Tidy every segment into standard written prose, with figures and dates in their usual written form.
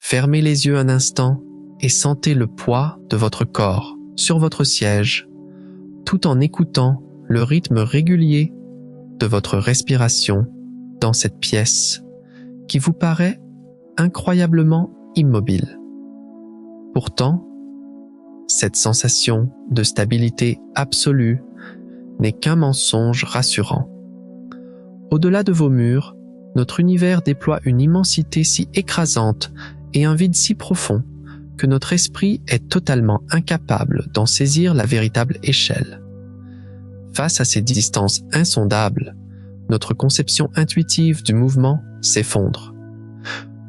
Fermez les yeux un instant et sentez le poids de votre corps sur votre siège, tout en écoutant le rythme régulier de votre respiration dans cette pièce qui vous paraît incroyablement immobile. Pourtant, cette sensation de stabilité absolue n'est qu'un mensonge rassurant. Au-delà de vos murs, notre univers déploie une immensité si écrasante et un vide si profond que notre esprit est totalement incapable d'en saisir la véritable échelle. Face à ces distances insondables, notre conception intuitive du mouvement s'effondre.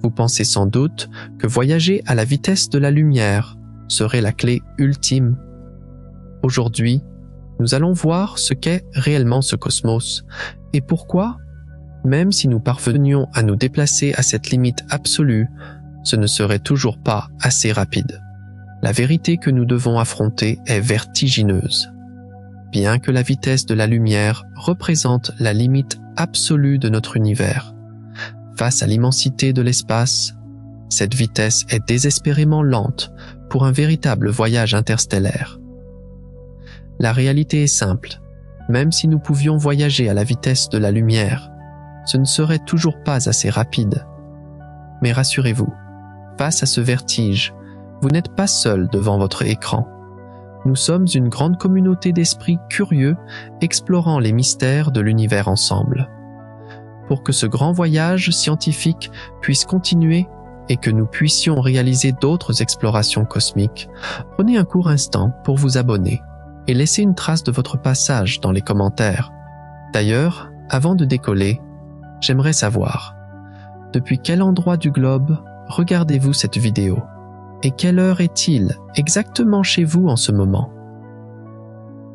Vous pensez sans doute que voyager à la vitesse de la lumière serait la clé ultime. Aujourd'hui, nous allons voir ce qu'est réellement ce cosmos et pourquoi, même si nous parvenions à nous déplacer à cette limite absolue, ce ne serait toujours pas assez rapide. La vérité que nous devons affronter est vertigineuse. Bien que la vitesse de la lumière représente la limite absolue de notre univers, face à l'immensité de l'espace, cette vitesse est désespérément lente pour un véritable voyage interstellaire. La réalité est simple. Même si nous pouvions voyager à la vitesse de la lumière, ce ne serait toujours pas assez rapide. Mais rassurez-vous, face à ce vertige, vous n'êtes pas seul devant votre écran. Nous sommes une grande communauté d'esprits curieux explorant les mystères de l'univers ensemble. Pour que ce grand voyage scientifique puisse continuer et que nous puissions réaliser d'autres explorations cosmiques, prenez un court instant pour vous abonner et laissez une trace de votre passage dans les commentaires. D'ailleurs, avant de décoller, j'aimerais savoir, depuis quel endroit du globe regardez-vous cette vidéo? Et quelle heure est-il exactement chez vous en ce moment?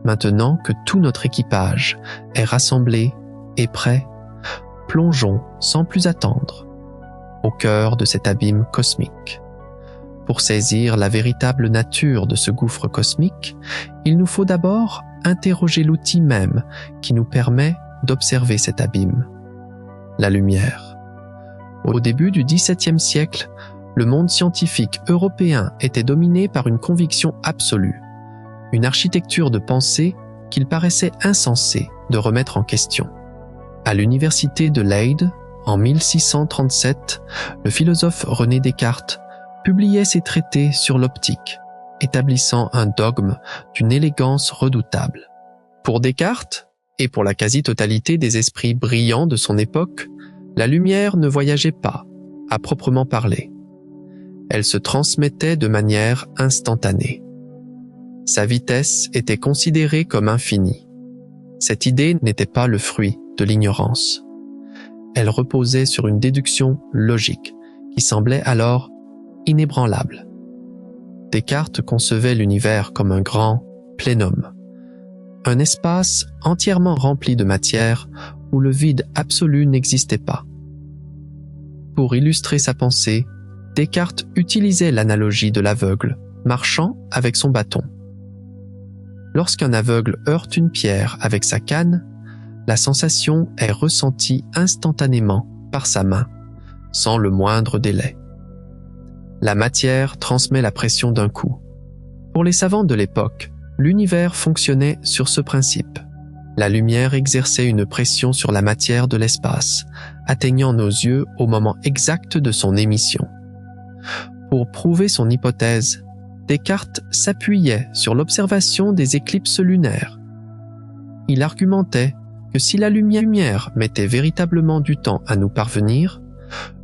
Maintenant que tout notre équipage est rassemblé et prêt, plongeons sans plus attendre au cœur de cet abîme cosmique. Pour saisir la véritable nature de ce gouffre cosmique, il nous faut d'abord interroger l'outil même qui nous permet d'observer cet abîme, la lumière. Au début du XVIIe siècle, le monde scientifique européen était dominé par une conviction absolue, une architecture de pensée qu'il paraissait insensé de remettre en question. À l'université de Leyde, en 1637, le philosophe René Descartes publiait ses traités sur l'optique, établissant un dogme d'une élégance redoutable. Pour Descartes, et pour la quasi-totalité des esprits brillants de son époque, la lumière ne voyageait pas, à proprement parler. Elle se transmettait de manière instantanée. Sa vitesse était considérée comme infinie. Cette idée n'était pas le fruit de l'ignorance. Elle reposait sur une déduction logique qui semblait alors inébranlable. Descartes concevait l'univers comme un grand plénum, un espace entièrement rempli de matière où le vide absolu n'existait pas. Pour illustrer sa pensée, Descartes utilisait l'analogie de l'aveugle marchant avec son bâton. Lorsqu'un aveugle heurte une pierre avec sa canne, la sensation est ressentie instantanément par sa main, sans le moindre délai. La matière transmet la pression d'un coup. Pour les savants de l'époque, l'univers fonctionnait sur ce principe. La lumière exerçait une pression sur la matière de l'espace, atteignant nos yeux au moment exact de son émission. Pour prouver son hypothèse, Descartes s'appuyait sur l'observation des éclipses lunaires. Il argumentait que si la lumière mettait véritablement du temps à nous parvenir,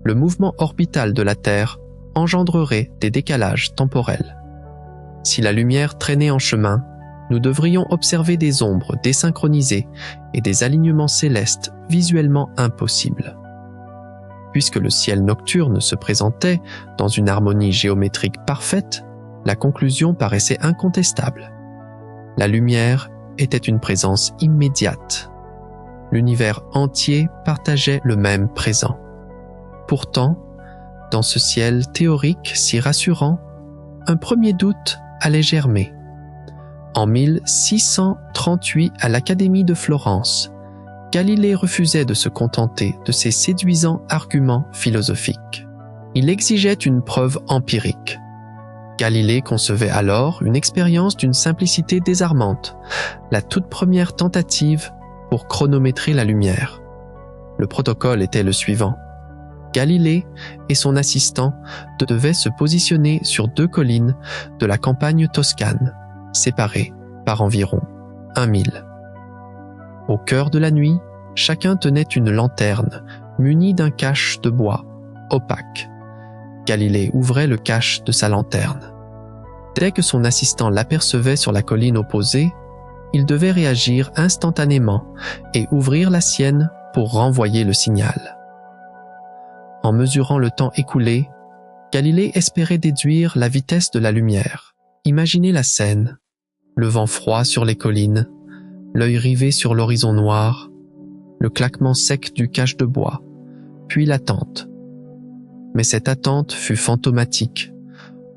le mouvement orbital de la Terre engendrerait des décalages temporels. Si la lumière traînait en chemin, nous devrions observer des ombres désynchronisées et des alignements célestes visuellement impossibles. Puisque le ciel nocturne se présentait dans une harmonie géométrique parfaite, la conclusion paraissait incontestable. La lumière était une présence immédiate. L'univers entier partageait le même présent. Pourtant, dans ce ciel théorique si rassurant, un premier doute allait germer. En 1638, à l'Académie de Florence, Galilée refusait de se contenter de ces séduisants arguments philosophiques. Il exigeait une preuve empirique. Galilée concevait alors une expérience d'une simplicité désarmante, la toute première tentative pour chronométrer la lumière. Le protocole était le suivant. Galilée et son assistant devaient se positionner sur 2 collines de la campagne toscane, séparées par environ 1 mille. Au cœur de la nuit, chacun tenait une lanterne munie d'un cache de bois opaque. Galilée ouvrait le cache de sa lanterne. Dès que son assistant l'apercevait sur la colline opposée, il devait réagir instantanément et ouvrir la sienne pour renvoyer le signal. En mesurant le temps écoulé, Galilée espérait déduire la vitesse de la lumière. Imaginez la scène, le vent froid sur les collines, l'œil rivé sur l'horizon noir, le claquement sec du cache de bois, puis l'attente. Mais cette attente fut fantomatique.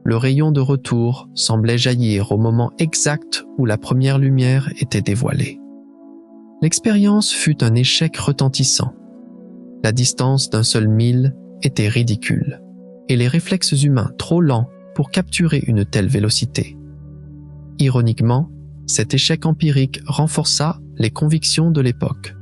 Le rayon de retour semblait jaillir au moment exact où la première lumière était dévoilée. L'expérience fut un échec retentissant. La distance d'un seul mille était ridicule, et les réflexes humains trop lents pour capturer une telle vélocité. Ironiquement, cet échec empirique renforça les convictions de l'époque.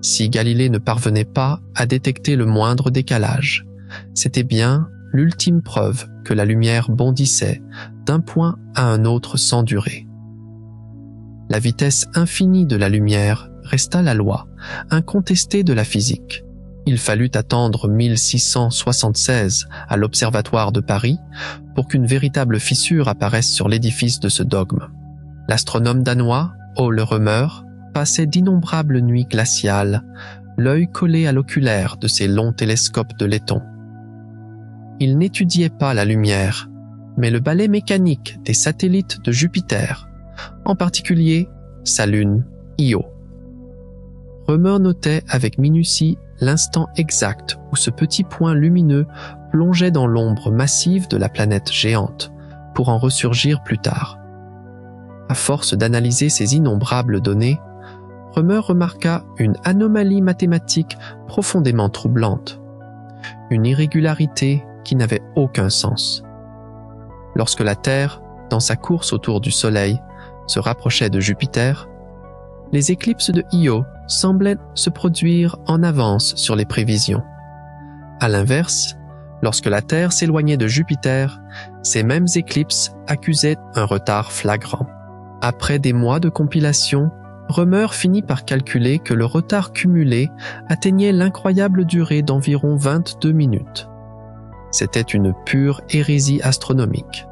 Si Galilée ne parvenait pas à détecter le moindre décalage, c'était bien l'ultime preuve que la lumière bondissait d'un point à un autre sans durée. La vitesse infinie de la lumière resta la loi, incontestée de la physique. Il fallut attendre 1676 à l'Observatoire de Paris pour qu'une véritable fissure apparaisse sur l'édifice de ce dogme. L'astronome danois, Ole Rømer, passait d'innombrables nuits glaciales, l'œil collé à l'oculaire de ses longs télescopes de laiton. Il n'étudiait pas la lumière, mais le balai mécanique des satellites de Jupiter, en particulier sa lune Io. Rømer notait avec minutie l'instant exact où ce petit point lumineux plongeait dans l'ombre massive de la planète géante pour en ressurgir plus tard. À force d'analyser ces innombrables données, Rømer remarqua une anomalie mathématique profondément troublante, une irrégularité qui n'avait aucun sens. Lorsque la Terre, dans sa course autour du Soleil, se rapprochait de Jupiter, les éclipses de Io semblaient se produire en avance sur les prévisions. À l'inverse, lorsque la Terre s'éloignait de Jupiter, ces mêmes éclipses accusaient un retard flagrant. Après des mois de compilation, Rømer finit par calculer que le retard cumulé atteignait l'incroyable durée d'environ 22 minutes. C'était une pure hérésie astronomique.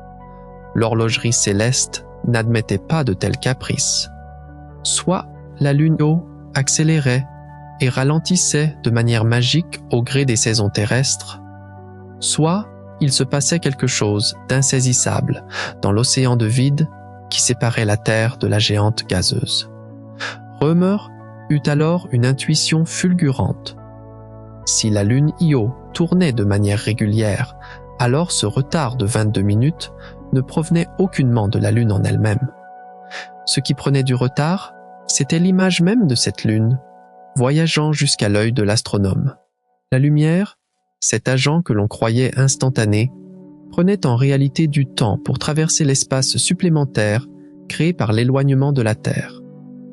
L'horlogerie céleste n'admettait pas de tels caprices. Soit la lune Io accélérait et ralentissait de manière magique au gré des saisons terrestres, soit il se passait quelque chose d'insaisissable dans l'océan de vide qui séparait la Terre de la géante gazeuse. Rømer eut alors une intuition fulgurante. Si la lune Io tournait de manière régulière, alors ce retard de 22 minutes ne provenait aucunement de la lune en elle-même. Ce qui prenait du retard, c'était l'image même de cette lune, voyageant jusqu'à l'œil de l'astronome. La lumière, cet agent que l'on croyait instantané, prenait en réalité du temps pour traverser l'espace supplémentaire créé par l'éloignement de la Terre.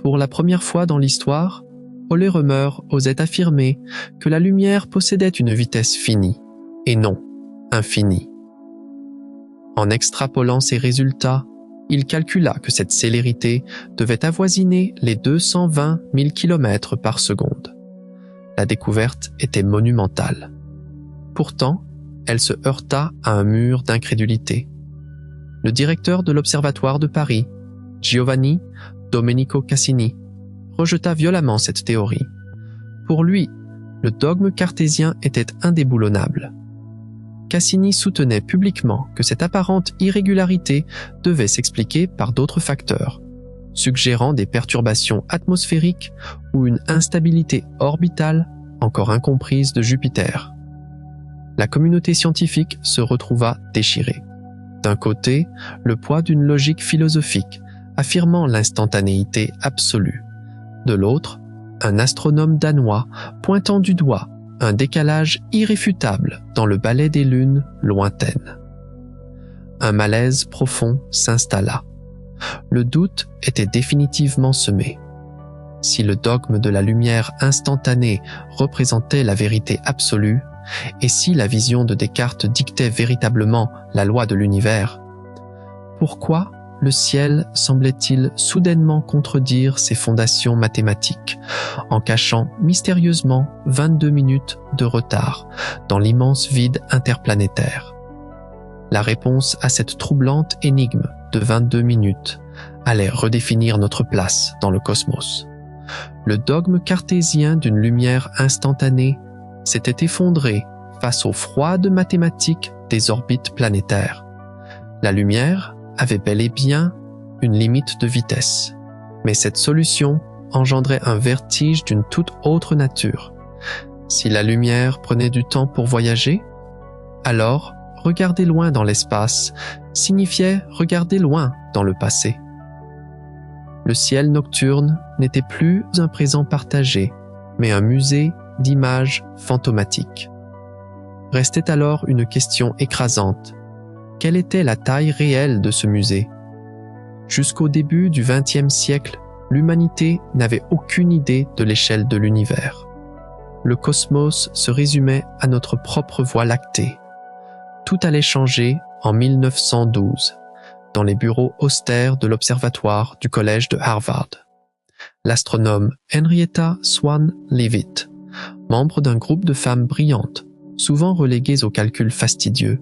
Pour la première fois dans l'histoire, Ole Rømer osait affirmer que la lumière possédait une vitesse finie, et non infinie. En extrapolant ces résultats, il calcula que cette célérité devait avoisiner les 220 000 km par seconde. La découverte était monumentale. Pourtant, elle se heurta à un mur d'incrédulité. Le directeur de l'Observatoire de Paris, Giovanni Domenico Cassini, rejeta violemment cette théorie. Pour lui, le dogme cartésien était indéboulonnable. Cassini soutenait publiquement que cette apparente irrégularité devait s'expliquer par d'autres facteurs, suggérant des perturbations atmosphériques ou une instabilité orbitale encore incomprise de Jupiter. La communauté scientifique se retrouva déchirée. D'un côté, le poids d'une logique philosophique affirmant l'instantanéité absolue. De l'autre, un astronome danois pointant du doigt un décalage irréfutable dans le ballet des lunes lointaines. Un malaise profond s'installa. Le doute était définitivement semé. Si le dogme de la lumière instantanée représentait la vérité absolue, et si la vision de Descartes dictait véritablement la loi de l'univers, pourquoi le ciel semblait-il soudainement contredire ses fondations mathématiques, en cachant mystérieusement 22 minutes de retard dans l'immense vide interplanétaire? La réponse à cette troublante énigme de 22 minutes allait redéfinir notre place dans le cosmos. Le dogme cartésien d'une lumière instantanée s'était effondré face aux froides mathématiques des orbites planétaires. La lumière avait bel et bien une limite de vitesse, mais cette solution engendrait un vertige d'une toute autre nature. Si la lumière prenait du temps pour voyager, alors regarder loin dans l'espace signifiait regarder loin dans le passé. Le ciel nocturne n'était plus un présent partagé, mais un musée d'images fantomatiques. Restait alors une question écrasante. Quelle était la taille réelle de ce musée? Jusqu'au début du XXe siècle, l'humanité n'avait aucune idée de l'échelle de l'univers. Le cosmos se résumait à notre propre Voie lactée. Tout allait changer en 1912, dans les bureaux austères de l'observatoire du collège de Harvard. L'astronome Henrietta Swan Leavitt, membre d'un groupe de femmes brillantes, souvent reléguées aux calculs fastidieux,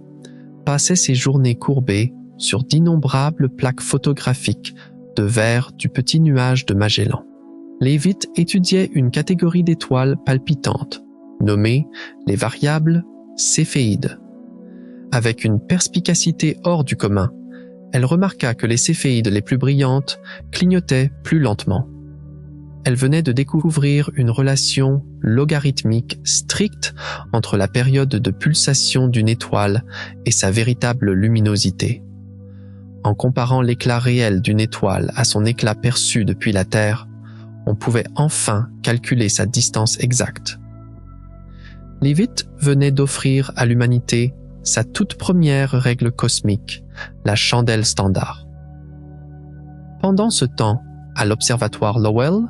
passait ses journées courbées sur d'innombrables plaques photographiques de verre du petit nuage de Magellan. Leavitt étudiait une catégorie d'étoiles palpitantes, nommée les variables céphéides. Avec une perspicacité hors du commun, elle remarqua que les céphéides les plus brillantes clignotaient plus lentement. Elle venait de découvrir une relation logarithmique stricte entre la période de pulsation d'une étoile et sa véritable luminosité. En comparant l'éclat réel d'une étoile à son éclat perçu depuis la Terre, on pouvait enfin calculer sa distance exacte. Leavitt venait d'offrir à l'humanité sa toute première règle cosmique, la chandelle standard. Pendant ce temps, à l'observatoire Lowell,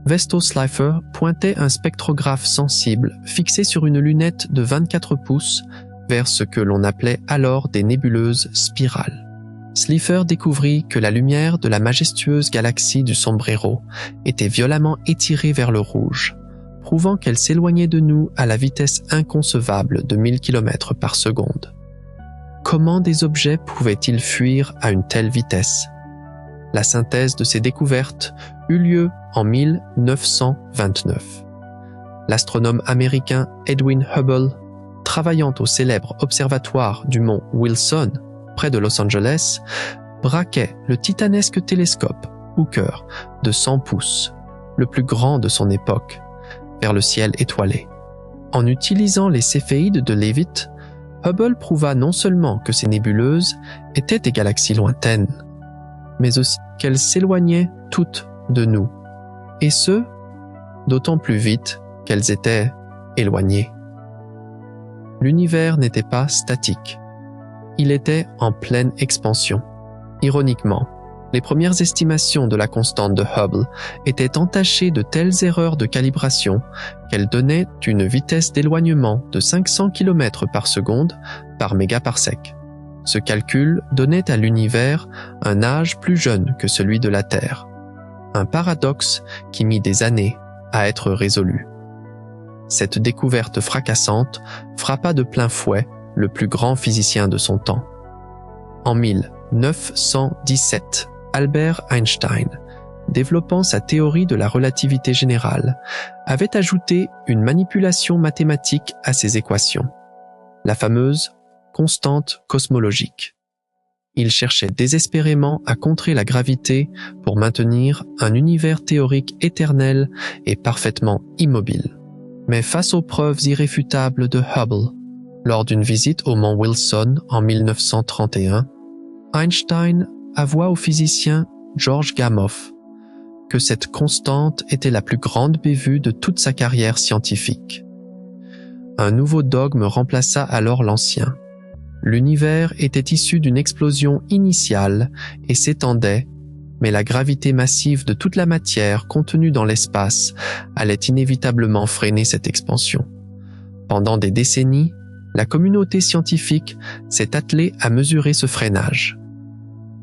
Vesto Slipher pointait un spectrographe sensible fixé sur une lunette de 24 pouces vers ce que l'on appelait alors des nébuleuses spirales. Slipher découvrit que la lumière de la majestueuse galaxie du Sombrero était violemment étirée vers le rouge, prouvant qu'elle s'éloignait de nous à la vitesse inconcevable de 1000 km par seconde. Comment des objets pouvaient-ils fuir à une telle vitesse? La synthèse de ces découvertes eut lieu en 1929. L'astronome américain Edwin Hubble, travaillant au célèbre observatoire du mont Wilson, près de Los Angeles, braquait le titanesque télescope Hooker de 100 pouces, le plus grand de son époque, vers le ciel étoilé. En utilisant les céphéides de Leavitt, Hubble prouva non seulement que ces nébuleuses étaient des galaxies lointaines, mais aussi qu'elles s'éloignaient toutes de nous, et ce, d'autant plus vite qu'elles étaient éloignées. L'univers n'était pas statique, il était en pleine expansion. Ironiquement, les premières estimations de la constante de Hubble étaient entachées de telles erreurs de calibration qu'elles donnaient une vitesse d'éloignement de 500 km par seconde par mégaparsec. Ce calcul donnait à l'univers un âge plus jeune que celui de la Terre, un paradoxe qui mit des années à être résolu. Cette découverte fracassante frappa de plein fouet le plus grand physicien de son temps. En 1917, Albert Einstein, développant sa théorie de la relativité générale, avait ajouté une manipulation mathématique à ses équations, la fameuse constante cosmologique. Il cherchait désespérément à contrer la gravité pour maintenir un univers théorique éternel et parfaitement immobile. Mais face aux preuves irréfutables de Hubble, lors d'une visite au mont Wilson en 1931, Einstein avoua au physicien George Gamow que cette constante était la plus grande bévue de toute sa carrière scientifique. Un nouveau dogme remplaça alors l'ancien. L'univers était issu d'une explosion initiale et s'étendait, mais la gravité massive de toute la matière contenue dans l'espace allait inévitablement freiner cette expansion. Pendant des décennies, la communauté scientifique s'est attelée à mesurer ce freinage.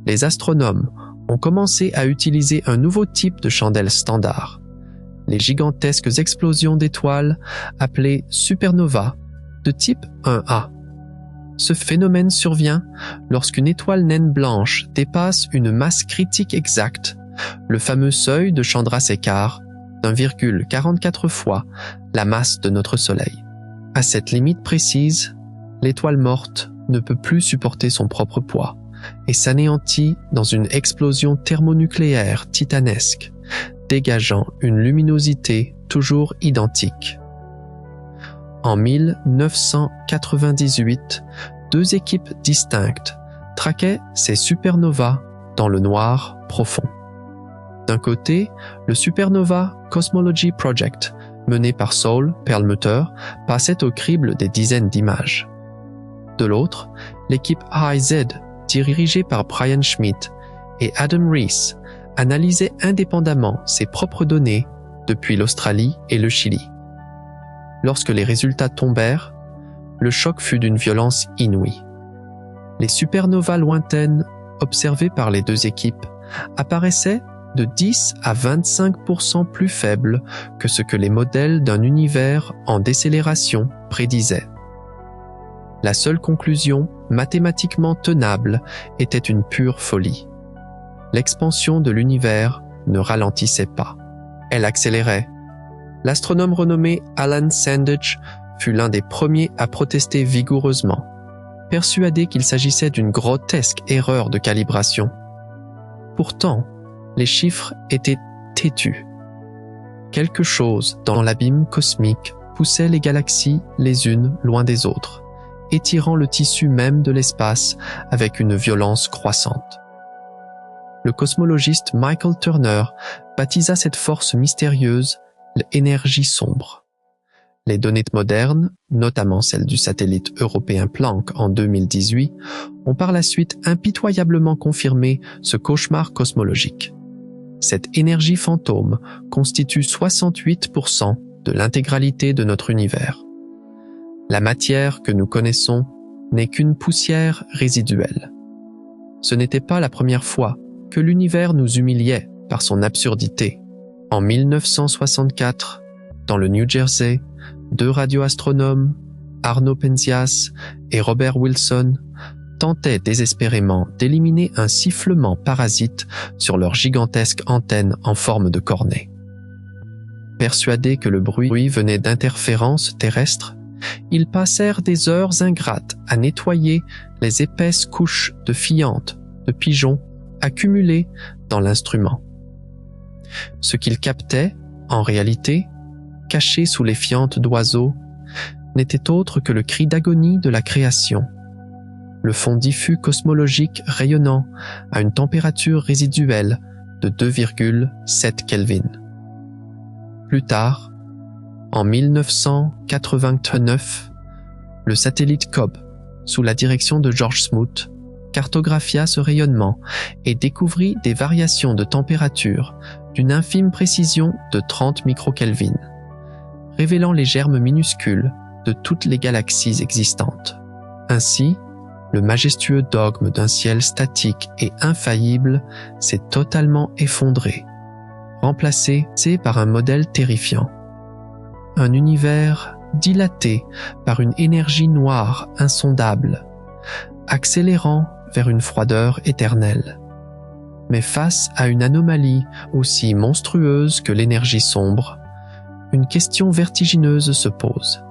Les astronomes ont commencé à utiliser un nouveau type de chandelle standard, les gigantesques explosions d'étoiles appelées supernovas de type 1A. Ce phénomène survient lorsqu'une étoile naine blanche dépasse une masse critique exacte, le fameux seuil de Chandrasekhar, d'1,44 fois la masse de notre Soleil. À cette limite précise, l'étoile morte ne peut plus supporter son propre poids et s'anéantit dans une explosion thermonucléaire titanesque, dégageant une luminosité toujours identique. En 1998, 2 équipes distinctes traquaient ces supernovas dans le noir profond. D'un côté, le Supernova Cosmology Project, mené par Saul Perlmutter, passait au crible des dizaines d'images. De l'autre, l'équipe AIZ, dirigée par Brian Schmidt et Adam Rees, analysait indépendamment ses propres données depuis l'Australie et le Chili. Lorsque les résultats tombèrent, le choc fut d'une violence inouïe. Les supernovas lointaines observées par les 2 équipes apparaissaient de 10 à 25% plus faibles que ce que les modèles d'un univers en décélération prédisaient. La seule conclusion mathématiquement tenable était une pure folie. L'expansion de l'univers ne ralentissait pas. Elle accélérait. L'astronome renommé Alan Sandage fut l'un des premiers à protester vigoureusement, persuadé qu'il s'agissait d'une grotesque erreur de calibration. Pourtant, les chiffres étaient têtus. Quelque chose dans l'abîme cosmique poussait les galaxies les unes loin des autres, étirant le tissu même de l'espace avec une violence croissante. Le cosmologiste Michael Turner baptisa cette force mystérieuse l'énergie sombre. Les données modernes, notamment celles du satellite européen Planck en 2018, ont par la suite impitoyablement confirmé ce cauchemar cosmologique. Cette énergie fantôme constitue 68% de l'intégralité de notre univers. La matière que nous connaissons n'est qu'une poussière résiduelle. Ce n'était pas la première fois que l'univers nous humiliait par son absurdité. En 1964, dans le New Jersey, 2 radioastronomes, Arno Penzias et Robert Wilson, tentaient désespérément d'éliminer un sifflement parasite sur leur gigantesque antenne en forme de cornet. Persuadés que le bruit venait d'interférences terrestres, ils passèrent des heures ingrates à nettoyer les épaisses couches de fientes, de pigeons, accumulées dans l'instrument. Ce qu'ils captaient, en réalité, caché sous les fientes d'oiseaux, n'était autre que le cri d'agonie de la création. Le fond diffus cosmologique rayonnant à une température résiduelle de 2,7 Kelvin. Plus tard, en 1989, le satellite Cobb, sous la direction de George Smoot, cartographia ce rayonnement et découvrit des variations de température d'une infime précision de 30 microkelvin, révélant les germes minuscules de toutes les galaxies existantes. Ainsi, le majestueux dogme d'un ciel statique et infaillible s'est totalement effondré, remplacé par un modèle terrifiant. Un univers dilaté par une énergie noire insondable, accélérant vers une froideur éternelle. Mais face à une anomalie aussi monstrueuse que l'énergie sombre, une question vertigineuse se pose.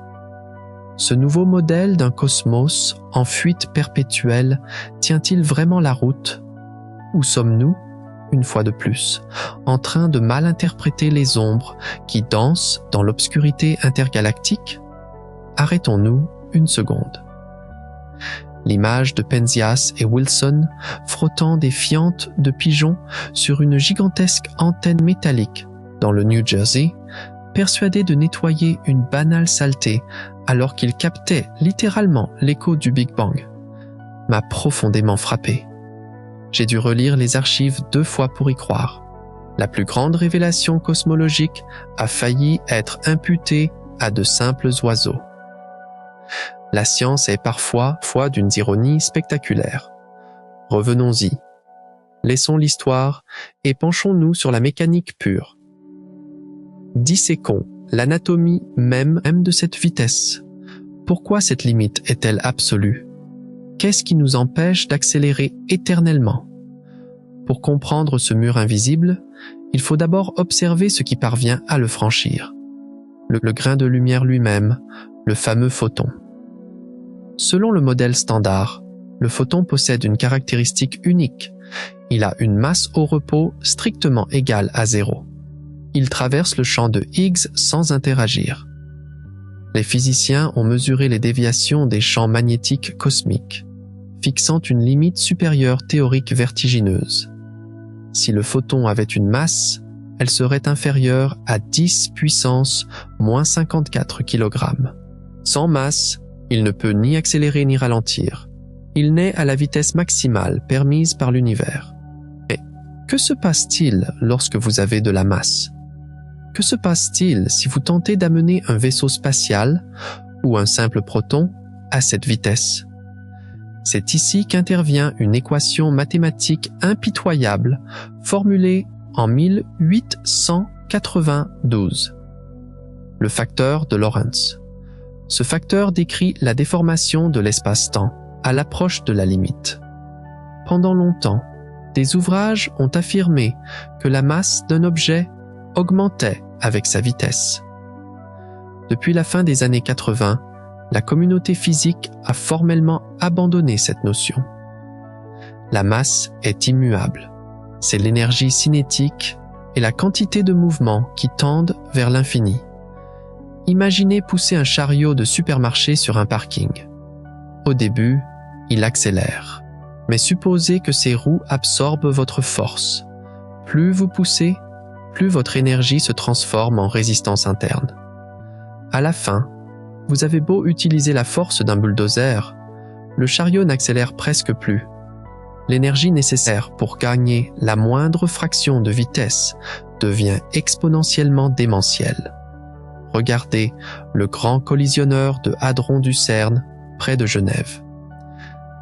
Ce nouveau modèle d'un cosmos en fuite perpétuelle tient-il vraiment la route? Ou sommes-nous, une fois de plus, en train de mal interpréter les ombres qui dansent dans l'obscurité intergalactique? Arrêtons-nous une seconde. L'image de Penzias et Wilson frottant des fientes de pigeons sur une gigantesque antenne métallique dans le New Jersey persuadé de nettoyer une banale saleté alors qu'il captait littéralement l'écho du Big Bang, m'a profondément frappé. J'ai dû relire les archives 2 fois pour y croire. La plus grande révélation cosmologique a failli être imputée à de simples oiseaux. La science est parfois d'une ironie spectaculaire. Revenons-y. Laissons l'histoire et penchons-nous sur la mécanique pure. Disséquons l'anatomie même de cette vitesse. Pourquoi cette limite est-elle absolue? Qu'est-ce qui nous empêche d'accélérer éternellement? Pour comprendre ce mur invisible, il faut d'abord observer ce qui parvient à le franchir. Le grain de lumière lui-même, le fameux photon. Selon le modèle standard, le photon possède une caractéristique unique. Il a une masse au repos strictement égale à 0. Il traverse le champ de Higgs sans interagir. Les physiciens ont mesuré les déviations des champs magnétiques cosmiques, fixant une limite supérieure théorique vertigineuse. Si le photon avait une masse, elle serait inférieure à 10 puissance moins 54 kg. Sans masse, il ne peut ni accélérer ni ralentir. Il naît à la vitesse maximale permise par l'univers. Mais que se passe-t-il lorsque vous avez de la masse? Que se passe-t-il si vous tentez d'amener un vaisseau spatial ou un simple proton à cette vitesse? C'est ici qu'intervient une équation mathématique impitoyable formulée en 1892. Le facteur de Lorentz. Ce facteur décrit la déformation de l'espace-temps à l'approche de la limite. Pendant longtemps, des ouvrages ont affirmé que la masse d'un objet augmentait avec sa vitesse. Depuis la fin des années 80, la communauté physique a formellement abandonné cette notion. La masse est immuable. C'est l'énergie cinétique et la quantité de mouvements qui tendent vers l'infini. Imaginez pousser un chariot de supermarché sur un parking. Au début, il accélère. Mais supposez que ces roues absorbent votre force. Plus vous poussez, plus votre énergie se transforme en résistance interne. À la fin, vous avez beau utiliser la force d'un bulldozer, le chariot n'accélère presque plus. L'énergie nécessaire pour gagner la moindre fraction de vitesse devient exponentiellement démentielle. Regardez le grand collisionneur de Hadron du CERN près de Genève.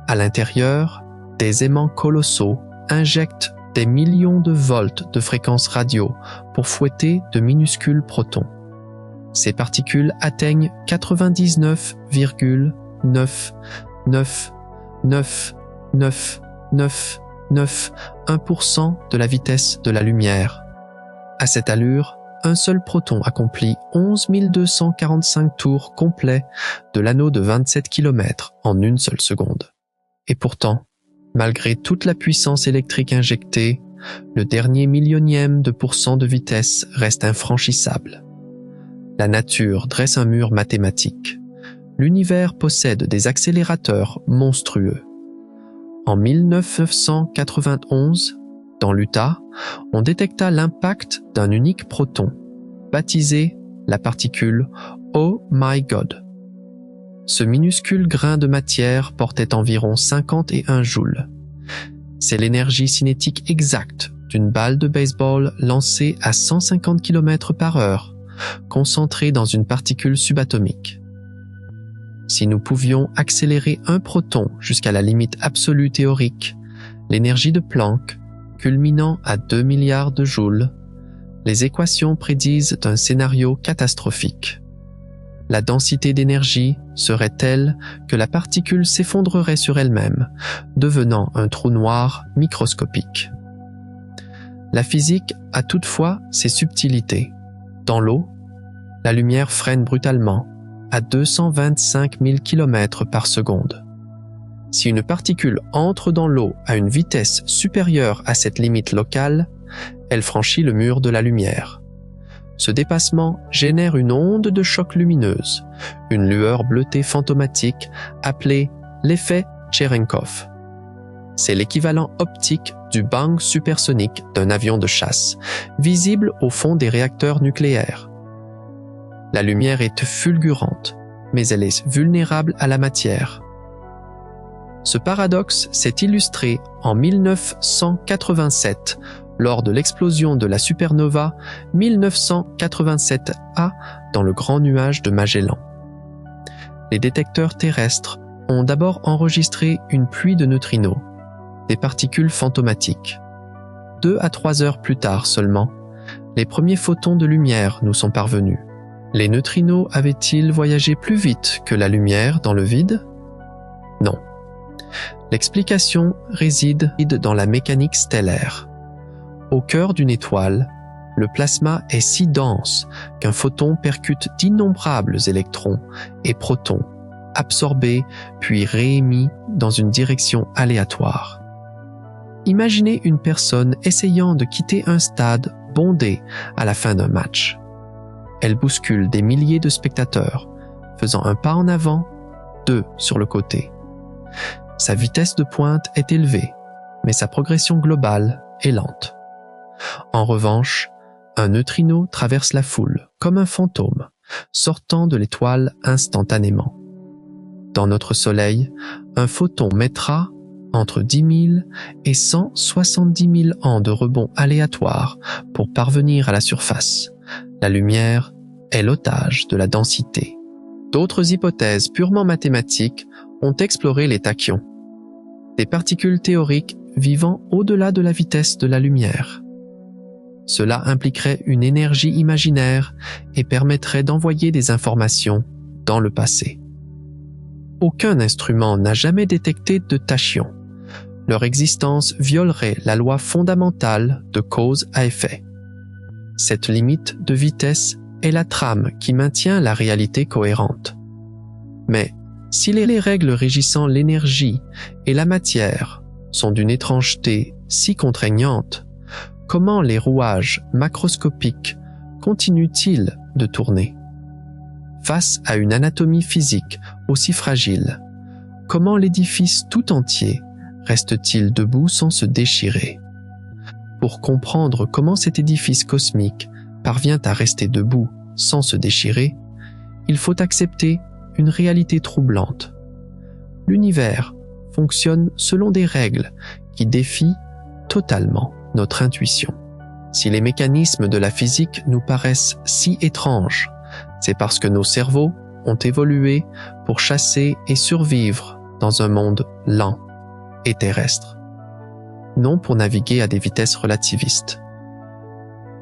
À l'intérieur, des aimants colossaux injectent des millions de volts de fréquences radio pour fouetter de minuscules protons. Ces particules atteignent 99,9999991% de la vitesse de la lumière. À cette allure, un seul proton accomplit 11 245 tours complets de l'anneau de 27 km en une seule seconde. Et pourtant, malgré toute la puissance électrique injectée, le dernier millionième de % de vitesse reste infranchissable. La nature dresse un mur mathématique. L'univers possède des accélérateurs monstrueux. En 1991, dans l'Utah, on détecta l'impact d'un unique proton, baptisé la particule Oh My God. Ce minuscule grain de matière portait environ 51 joules. C'est l'énergie cinétique exacte d'une balle de baseball lancée à 150 km/h, concentrée dans une particule subatomique. Si nous pouvions accélérer un proton jusqu'à la limite absolue théorique, l'énergie de Planck, culminant à 2 milliards de joules, les équations prédisent un scénario catastrophique. La densité d'énergie serait telle que la particule s'effondrerait sur elle-même, devenant un trou noir microscopique. La physique a toutefois ses subtilités. Dans l'eau, la lumière freine brutalement, à 225 000 km par seconde. Si une particule entre dans l'eau à une vitesse supérieure à cette limite locale, elle franchit le mur de la lumière. Ce dépassement génère une onde de choc lumineuse, une lueur bleutée fantomatique appelée l'effet Cherenkov. C'est l'équivalent optique du bang supersonique d'un avion de chasse, visible au fond des réacteurs nucléaires. La lumière est fulgurante, mais elle est vulnérable à la matière. Ce paradoxe s'est illustré en 1987 lors de l'explosion de la supernova 1987A dans le Grand Nuage de Magellan. Les détecteurs terrestres ont d'abord enregistré une pluie de neutrinos, des particules fantomatiques. 2 à 3 heures plus tard seulement, les premiers photons de lumière nous sont parvenus. Les neutrinos avaient-ils voyagé plus vite que la lumière dans le vide? Non. L'explication réside dans la mécanique stellaire. Au cœur d'une étoile, le plasma est si dense qu'un photon percute d'innombrables électrons et protons, absorbés puis réémis dans une direction aléatoire. Imaginez une personne essayant de quitter un stade bondé à la fin d'un match. Elle bouscule des milliers de spectateurs, faisant un pas en avant, 2 sur le côté. Sa vitesse de pointe est élevée, mais sa progression globale est lente. En revanche, un neutrino traverse la foule comme un fantôme, sortant de l'étoile instantanément. Dans notre Soleil, un photon mettra entre 10 000 et 170 000 ans de rebond aléatoire pour parvenir à la surface. La lumière est l'otage de la densité. D'autres hypothèses purement mathématiques ont exploré les tachyons, des particules théoriques vivant au-delà de la vitesse de la lumière. Cela impliquerait une énergie imaginaire et permettrait d'envoyer des informations dans le passé. Aucun instrument n'a jamais détecté de tachyons. Leur existence violerait la loi fondamentale de cause à effet. Cette limite de vitesse est la trame qui maintient la réalité cohérente. Mais si les règles régissant l'énergie et la matière sont d'une étrangeté si contraignante, comment les rouages macroscopiques continuent-ils de tourner? Face à une anatomie physique aussi fragile, comment l'édifice tout entier reste-t-il debout sans se déchirer? Pour comprendre comment cet édifice cosmique parvient à rester debout sans se déchirer, il faut accepter une réalité troublante. L'univers fonctionne selon des règles qui défient totalement notre intuition. Si les mécanismes de la physique nous paraissent si étranges, c'est parce que nos cerveaux ont évolué pour chasser et survivre dans un monde lent et terrestre, non pour naviguer à des vitesses relativistes.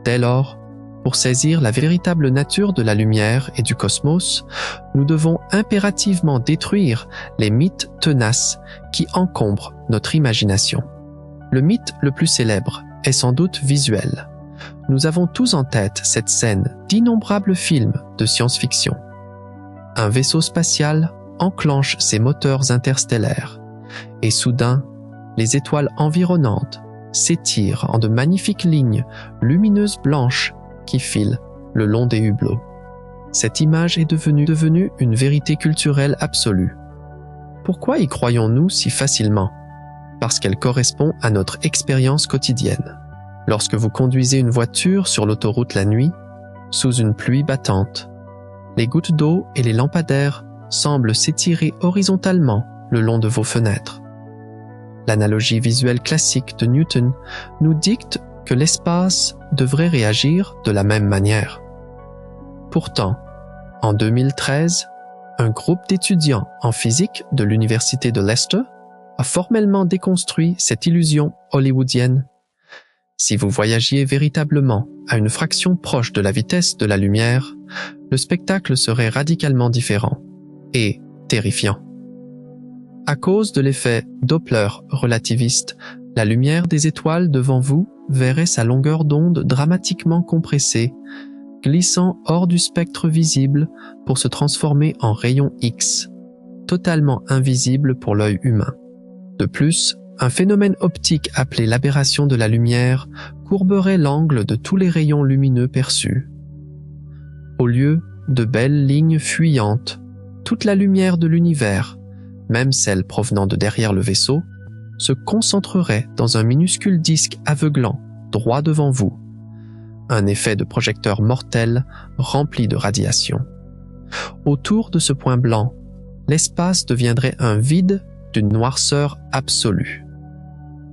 Dès lors, pour saisir la véritable nature de la lumière et du cosmos, nous devons impérativement détruire les mythes tenaces qui encombrent notre imagination. Le mythe le plus célèbre est sans doute visuel. Nous avons tous en tête cette scène d'innombrables films de science-fiction. Un vaisseau spatial enclenche ses moteurs interstellaires et soudain, les étoiles environnantes s'étirent en de magnifiques lignes lumineuses blanches qui filent le long des hublots. Cette image est devenue une vérité culturelle absolue. Pourquoi y croyons-nous si facilement? Parce qu'elle correspond à notre expérience quotidienne. Lorsque vous conduisez une voiture sur l'autoroute la nuit, sous une pluie battante, les gouttes d'eau et les lampadaires semblent s'étirer horizontalement le long de vos fenêtres. L'analogie visuelle classique de Newton nous dicte que l'espace devrait réagir de la même manière. Pourtant, en 2013, un groupe d'étudiants en physique de l'université de Leicester a formellement déconstruit cette illusion hollywoodienne. Si vous voyagiez véritablement à une fraction proche de la vitesse de la lumière, le spectacle serait radicalement différent et terrifiant. À cause de l'effet Doppler relativiste, la lumière des étoiles devant vous verrait sa longueur d'onde dramatiquement compressée, glissant hors du spectre visible pour se transformer en rayon X, totalement invisible pour l'œil humain. De plus, un phénomène optique appelé l'aberration de la lumière courberait l'angle de tous les rayons lumineux perçus. Au lieu de belles lignes fuyantes, toute la lumière de l'univers, même celle provenant de derrière le vaisseau, se concentrerait dans un minuscule disque aveuglant, droit devant vous. un effet de projecteur mortel rempli de radiation. Autour de ce point blanc, l'espace deviendrait un vide d'une noirceur absolue.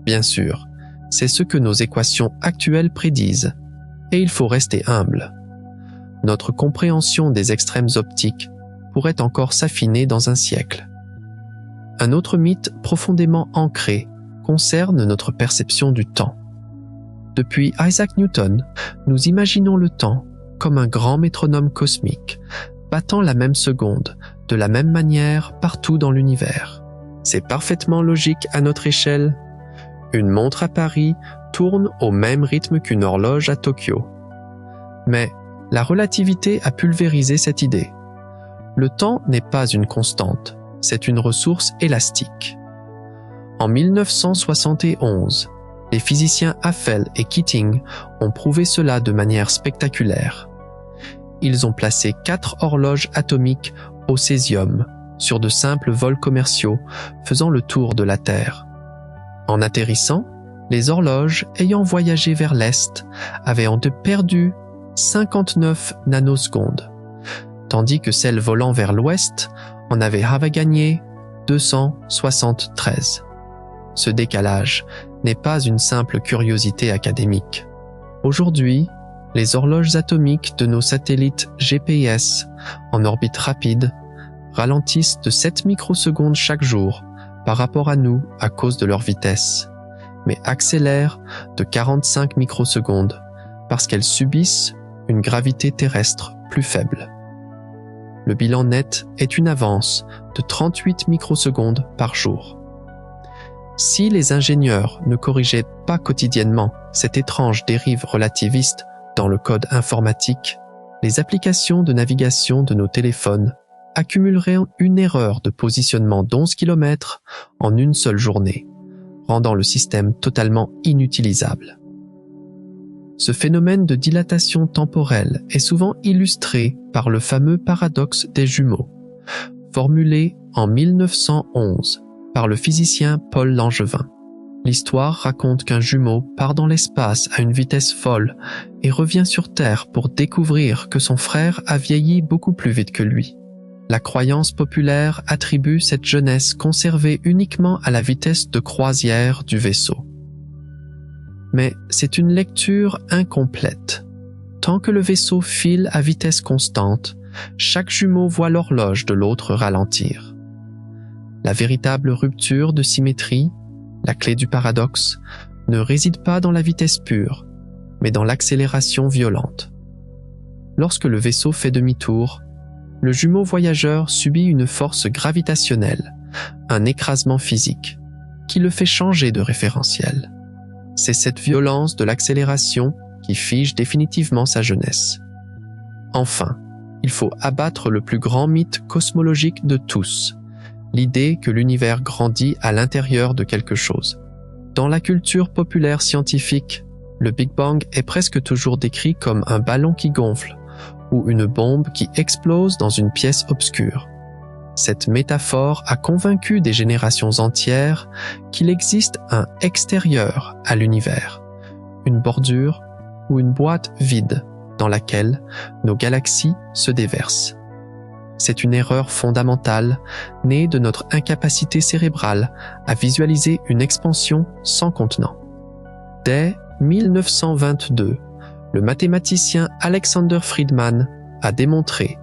Bien sûr, c'est ce que nos équations actuelles prédisent, et il faut rester humble. Notre compréhension des extrêmes optiques pourrait encore s'affiner dans un siècle. Un autre mythe profondément ancré concerne notre perception du temps. Depuis Isaac Newton, nous imaginons le temps comme un grand métronome cosmique, battant la même seconde, de la même manière partout dans l'univers. C'est parfaitement logique à notre échelle. Une montre à Paris tourne au même rythme qu'une horloge à Tokyo. Mais la relativité a pulvérisé cette idée. Le temps n'est pas une constante, c'est une ressource élastique. En 1971, les physiciens Haffel et Keating ont prouvé cela de manière spectaculaire. Ils ont placé 4 horloges atomiques au césium sur de simples vols commerciaux faisant le tour de la Terre. En atterrissant, les horloges ayant voyagé vers l'Est avaient perdu 59 nanosecondes, tandis que celles volant vers l'Ouest en avaient gagné 273. Ce décalage n'est pas une simple curiosité académique. Aujourd'hui, les horloges atomiques de nos satellites GPS en orbite rapide ralentissent de 7 microsecondes chaque jour par rapport à nous à cause de leur vitesse, mais accélèrent de 45 microsecondes parce qu'elles subissent une gravité terrestre plus faible. Le bilan net est une avance de 38 microsecondes par jour. Si les ingénieurs ne corrigeaient pas quotidiennement cette étrange dérive relativiste dans le code informatique, les applications de navigation de nos téléphones accumuleraient une erreur de positionnement d'11 km en une seule journée, rendant le système totalement inutilisable. Ce phénomène de dilatation temporelle est souvent illustré par le fameux paradoxe des jumeaux, formulé en 1911 par le physicien Paul Langevin. L'histoire raconte qu'un jumeau part dans l'espace à une vitesse folle et revient sur Terre pour découvrir que son frère a vieilli beaucoup plus vite que lui. La croyance populaire attribue cette jeunesse conservée uniquement à la vitesse de croisière du vaisseau. Mais c'est une lecture incomplète. Tant que le vaisseau file à vitesse constante, chaque jumeau voit l'horloge de l'autre ralentir. La véritable rupture de symétrie, la clé du paradoxe, ne réside pas dans la vitesse pure, mais dans l'accélération violente. Lorsque le vaisseau fait demi-tour, le jumeau voyageur subit une force gravitationnelle, un écrasement physique, qui le fait changer de référentiel. C'est cette violence de l'accélération qui fige définitivement sa jeunesse. Enfin, il faut abattre le plus grand mythe cosmologique de tous, l'idée que l'univers grandit à l'intérieur de quelque chose. Dans la culture populaire scientifique, le Big Bang est presque toujours décrit comme un ballon qui gonfle ou une bombe qui explose dans une pièce obscure. Cette métaphore a convaincu des générations entières qu'il existe un extérieur à l'univers, une bordure ou une boîte vide dans laquelle nos galaxies se déversent. C'est une erreur fondamentale née de notre incapacité cérébrale à visualiser une expansion sans contenant. Dès 1922, le mathématicien Alexander Friedmann a démontré,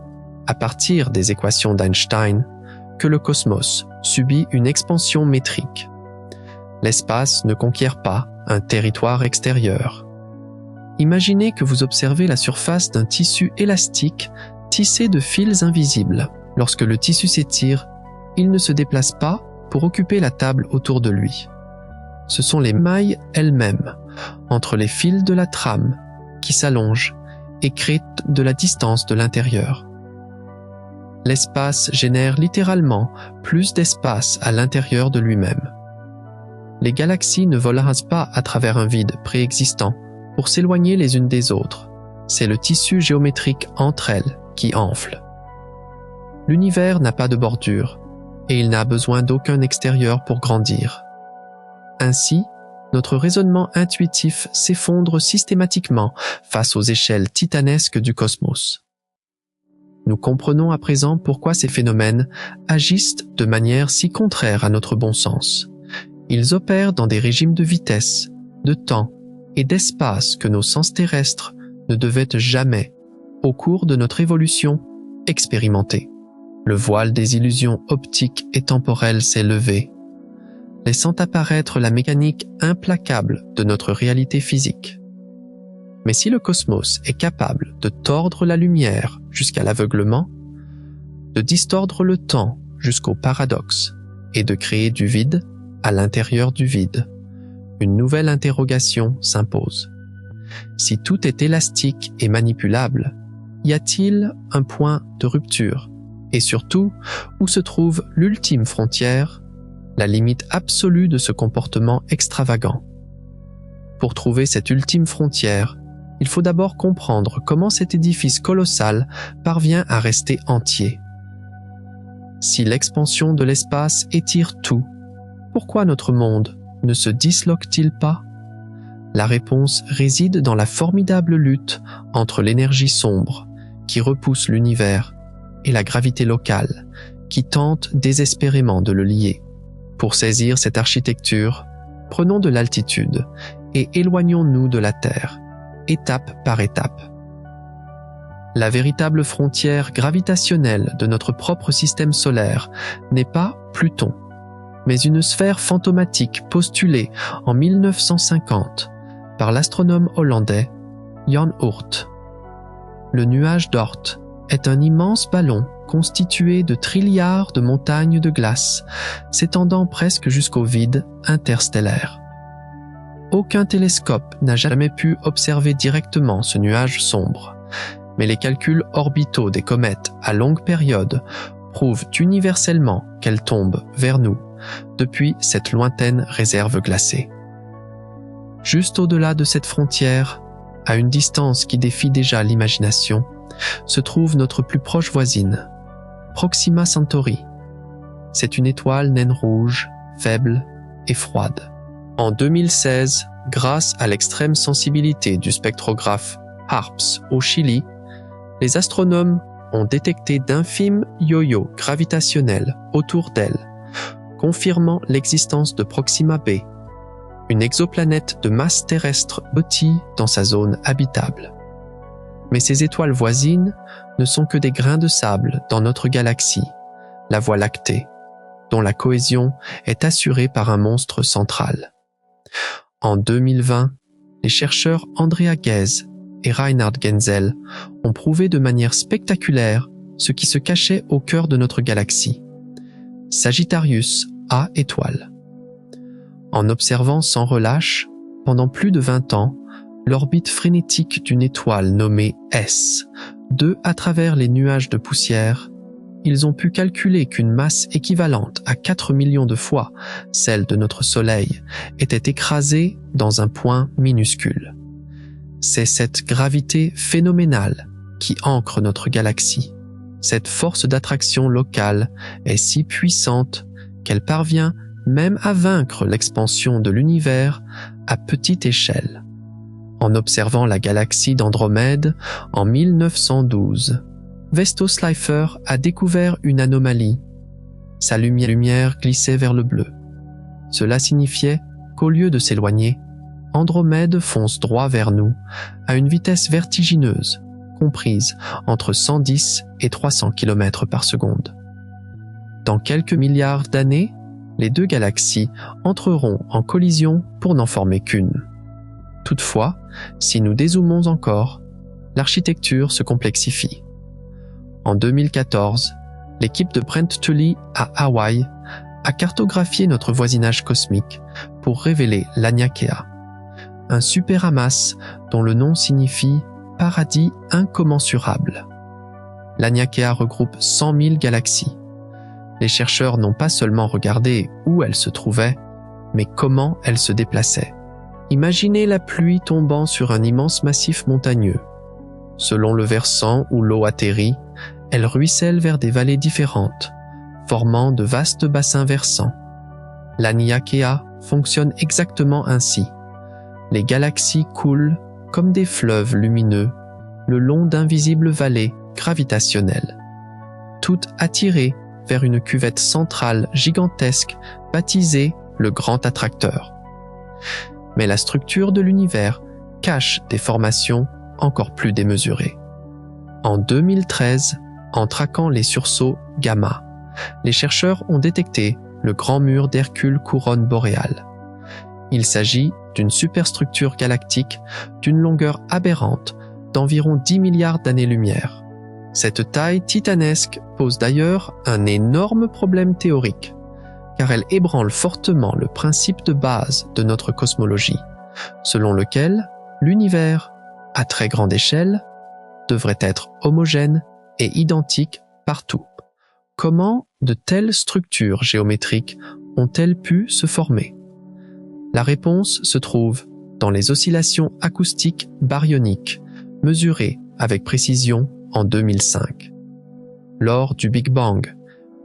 à partir des équations d'Einstein, que le cosmos subit une expansion métrique. L'espace ne conquiert pas un territoire extérieur. Imaginez que vous observez la surface d'un tissu élastique tissé de fils invisibles. Lorsque le tissu s'étire, il ne se déplace pas pour occuper la table autour de lui. Ce sont les mailles elles-mêmes, entre les fils de la trame, qui s'allongent et créent de la distance de l'intérieur. L'espace génère littéralement plus d'espace à l'intérieur de lui-même. Les galaxies ne volent pas à travers un vide préexistant pour s'éloigner les unes des autres. C'est le tissu géométrique entre elles qui enfle. L'univers n'a pas de bordure et il n'a besoin d'aucun extérieur pour grandir. Ainsi, notre raisonnement intuitif s'effondre systématiquement face aux échelles titanesques du cosmos. Nous comprenons à présent pourquoi ces phénomènes agissent de manière si contraire à notre bon sens. Ils opèrent dans des régimes de vitesse, de temps et d'espace que nos sens terrestres ne devaient jamais, au cours de notre évolution, expérimenter. Le voile des illusions optiques et temporelles s'est levé, laissant apparaître la mécanique implacable de notre réalité physique. Mais si le cosmos est capable de tordre la lumière jusqu'à l'aveuglement, de distordre le temps jusqu'au paradoxe et de créer du vide à l'intérieur du vide, une nouvelle interrogation s'impose. Si tout est élastique et manipulable, y a-t-il un point de rupture? Et surtout, où se trouve l'ultime frontière, la limite absolue de ce comportement extravagant? Pour trouver cette ultime frontière, il faut d'abord comprendre comment cet édifice colossal parvient à rester entier. Si l'expansion de l'espace étire tout, pourquoi notre monde ne se disloque-t-il pas? La réponse réside dans la formidable lutte entre l'énergie sombre, qui repousse l'univers, et la gravité locale, qui tente désespérément de le lier. Pour saisir cette architecture, prenons de l'altitude et éloignons-nous de la Terre, étape par étape. La véritable frontière gravitationnelle de notre propre système solaire n'est pas Pluton, mais une sphère fantomatique postulée en 1950 par l'astronome hollandais Jan Oort. Le nuage d'Oort est un immense ballon constitué de trilliards de montagnes de glace s'étendant presque jusqu'au vide interstellaire. Aucun télescope n'a jamais pu observer directement ce nuage sombre, mais les calculs orbitaux des comètes à longue période prouvent universellement qu'elles tombent vers nous depuis cette lointaine réserve glacée. Juste au-delà de cette frontière, à une distance qui défie déjà l'imagination, se trouve notre plus proche voisine, Proxima Centauri. C'est une étoile naine rouge, faible et froide. En 2016, grâce à l'extrême sensibilité du spectrographe HARPS au Chili, les astronomes ont détecté d'infimes yo-yo gravitationnels autour d'elle, confirmant l'existence de Proxima b, une exoplanète de masse terrestre blottie dans sa zone habitable. Mais ces étoiles voisines ne sont que des grains de sable dans notre galaxie, la Voie lactée, dont la cohésion est assurée par un monstre central. En 2020, les chercheurs Andrea Ghez et Reinhard Genzel ont prouvé de manière spectaculaire ce qui se cachait au cœur de notre galaxie. Sagittarius A étoile. En observant sans relâche, pendant plus de 20 ans, l'orbite frénétique d'une étoile nommée S, à travers les nuages de poussière, ils ont pu calculer qu'une masse équivalente à 4 millions de fois celle de notre Soleil était écrasée dans un point minuscule. C'est cette gravité phénoménale qui ancre notre galaxie. Cette force d'attraction locale est si puissante qu'elle parvient même à vaincre l'expansion de l'univers à petite échelle. En observant la galaxie d'Andromède en 1912, Vesto Slipher a découvert une anomalie. Sa lumière glissait vers le bleu. Cela signifiait qu'au lieu de s'éloigner, Andromède fonce droit vers nous à une vitesse vertigineuse, comprise entre 110 et 300 km par seconde. Dans quelques milliards d'années, les deux galaxies entreront en collision pour n'en former qu'une. Toutefois, si nous dézoomons encore, l'architecture se complexifie. En 2014, l'équipe de Brent Tully à Hawaï a cartographié notre voisinage cosmique pour révéler l'Aniakea, un superamas dont le nom signifie « paradis incommensurable ». L'Aniakea regroupe 100 000 galaxies. Les chercheurs n'ont pas seulement regardé où elles se trouvaient, mais comment elles se déplaçaient. Imaginez la pluie tombant sur un immense massif montagneux. Selon le versant où l'eau atterrit, elle ruisselle vers des vallées différentes, formant de vastes bassins versants. L'Aniakea fonctionne exactement ainsi. Les galaxies coulent comme des fleuves lumineux le long d'invisibles vallées gravitationnelles, toutes attirées vers une cuvette centrale gigantesque baptisée le Grand Attracteur. Mais la structure de l'univers cache des formations encore plus démesurées. En 2013, en traquant les sursauts gamma, les chercheurs ont détecté le grand mur d'Hercule couronne boréale. Il s'agit d'une superstructure galactique d'une longueur aberrante d'environ 10 milliards d'années-lumière. Cette taille titanesque pose d'ailleurs un énorme problème théorique, car elle ébranle fortement le principe de base de notre cosmologie, selon lequel l'univers, à très grande échelle, devrait être homogène et identique partout. Comment de telles structures géométriques ont-elles pu se former? La réponse se trouve dans les oscillations acoustiques baryoniques, mesurées avec précision en 2005. Lors du Big Bang,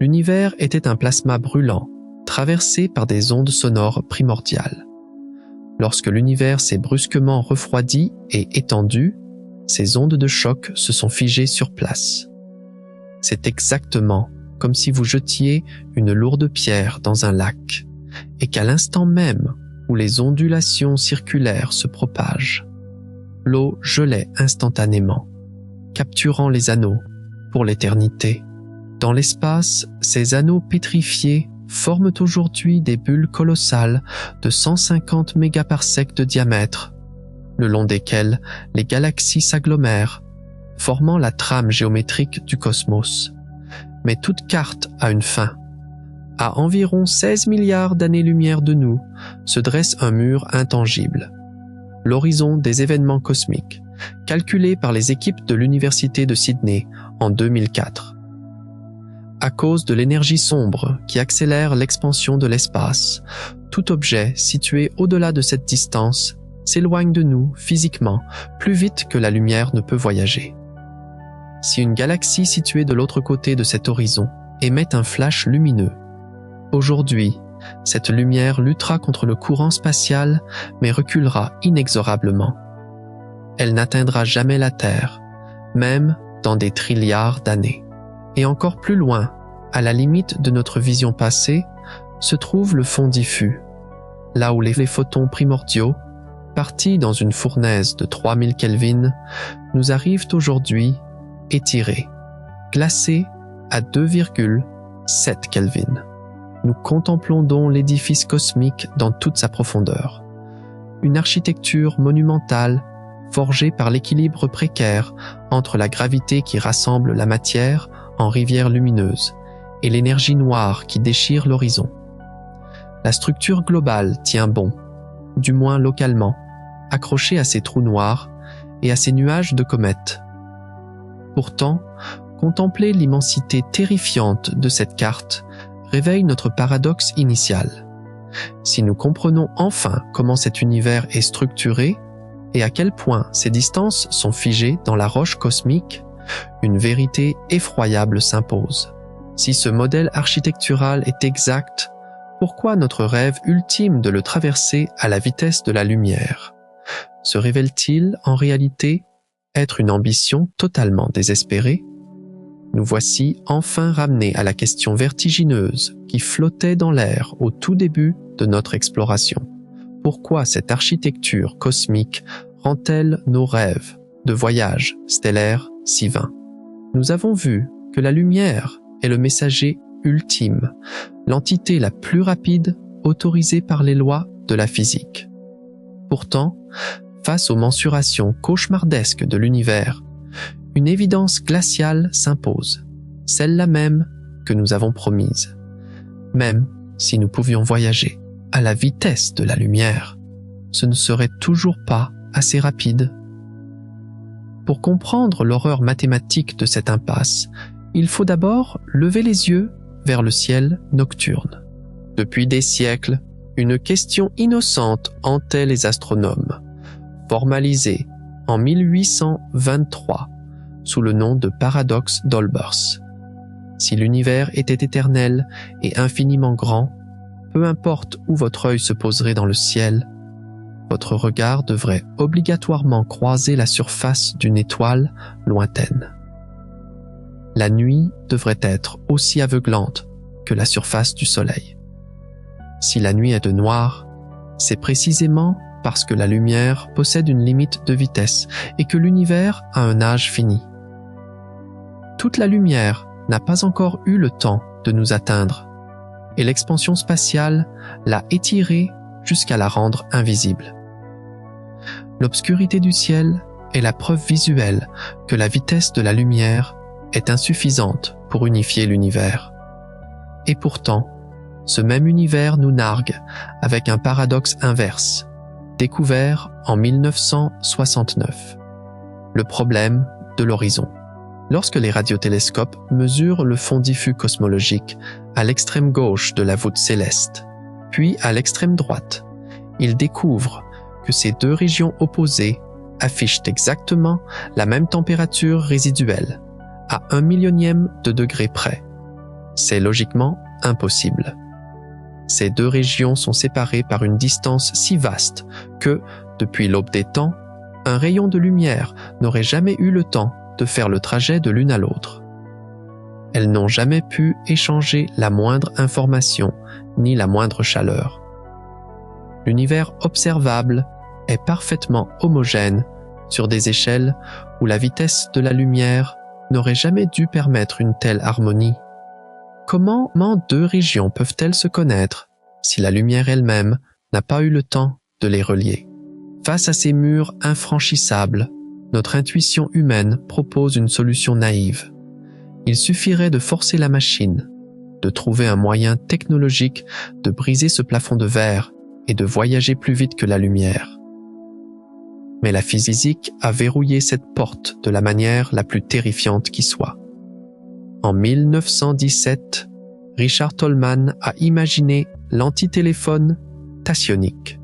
l'univers était un plasma brûlant, traversé par des ondes sonores primordiales. Lorsque l'univers s'est brusquement refroidi et étendu, ces ondes de choc se sont figées sur place. C'est exactement comme si vous jetiez une lourde pierre dans un lac, et qu'à l'instant même où les ondulations circulaires se propagent, l'eau gelait instantanément, capturant les anneaux pour l'éternité. Dans l'espace, ces anneaux pétrifiés forment aujourd'hui des bulles colossales de 150 mégaparsecs de diamètre, le long desquelles les galaxies s'agglomèrent, formant la trame géométrique du cosmos. Mais toute carte a une fin. À environ 16 milliards d'années-lumière de nous se dresse un mur intangible, l'horizon des événements cosmiques, calculé par les équipes de l'Université de Sydney en 2004. À cause de l'énergie sombre qui accélère l'expansion de l'espace, tout objet situé au-delà de cette distance s'éloigne de nous physiquement plus vite que la lumière ne peut voyager. Si une galaxie située de l'autre côté de cet horizon émet un flash lumineux, aujourd'hui, cette lumière luttera contre le courant spatial mais reculera inexorablement. Elle n'atteindra jamais la Terre, même dans des trilliards d'années. Et encore plus loin, à la limite de notre vision passée, se trouve le fond diffus, là où les photons primordiaux, partis dans une fournaise de 3000 Kelvin, nous arrivent aujourd'hui étirés, glacés à 2,7 Kelvin. Nous contemplons donc l'édifice cosmique dans toute sa profondeur. Une architecture monumentale forgée par l'équilibre précaire entre la gravité qui rassemble la matière en rivières lumineuses et l'énergie noire qui déchire l'horizon. La structure globale tient bon, du moins localement, accrochée à ces trous noirs et à ces nuages de comètes. Pourtant, contempler l'immensité terrifiante de cette carte réveille notre paradoxe initial. Si nous comprenons enfin comment cet univers est structuré et à quel point ces distances sont figées dans la roche cosmique, une vérité effroyable s'impose. Si ce modèle architectural est exact, pourquoi notre rêve ultime de le traverser à la vitesse de la lumière se révèle-t-il en réalité être une ambition totalement désespérée? Nous voici enfin ramenés à la question vertigineuse qui flottait dans l'air au tout début de notre exploration. Pourquoi cette architecture cosmique rend-elle nos rêves de voyage stellaire si vains? Nous avons vu que la lumière est le messager ultime, l'entité la plus rapide autorisée par les lois de la physique. Pourtant, face aux mensurations cauchemardesques de l'univers, une évidence glaciale s'impose, celle-là même que nous avons promise. Même si nous pouvions voyager à la vitesse de la lumière, ce ne serait toujours pas assez rapide. Pour comprendre l'horreur mathématique de cette impasse, il faut d'abord lever les yeux vers le ciel nocturne. Depuis des siècles, une question innocente hantait les astronomes, formalisée en 1823 sous le nom de paradoxe d'Olbers. Si l'univers était éternel et infiniment grand, peu importe où votre œil se poserait dans le ciel, votre regard devrait obligatoirement croiser la surface d'une étoile lointaine. La nuit devrait être aussi aveuglante que la surface du soleil. Si la nuit est de noir, c'est précisément parce que la lumière possède une limite de vitesse et que l'univers a un âge fini. Toute la lumière n'a pas encore eu le temps de nous atteindre, et l'expansion spatiale l'a étirée jusqu'à la rendre invisible. L'obscurité du ciel est la preuve visuelle que la vitesse de la lumière est insuffisante pour unifier l'univers. Et pourtant, ce même univers nous nargue avec un paradoxe inverse, découvert en 1969. Le problème de l'horizon. Lorsque les radiotélescopes mesurent le fond diffus cosmologique à l'extrême gauche de la voûte céleste, puis à l'extrême droite, ils découvrent que ces deux régions opposées affichent exactement la même température résiduelle, à 1 millionième de degré près. C'est logiquement impossible. Ces deux régions sont séparées par une distance si vaste que, depuis l'aube des temps, un rayon de lumière n'aurait jamais eu le temps de faire le trajet de l'une à l'autre. Elles n'ont jamais pu échanger la moindre information ni la moindre chaleur. L'univers observable est parfaitement homogène sur des échelles où la vitesse de la lumière n'aurait jamais dû permettre une telle harmonie. Comment deux régions peuvent-elles se connaître si la lumière elle-même n'a pas eu le temps de les relier? Face à ces murs infranchissables, notre intuition humaine propose une solution naïve. Il suffirait de forcer la machine, de trouver un moyen technologique de briser ce plafond de verre et de voyager plus vite que la lumière. Mais la physique a verrouillé cette porte de la manière la plus terrifiante qui soit. En 1917, Richard Tolman a imaginé l'antitéléphone tachyonique,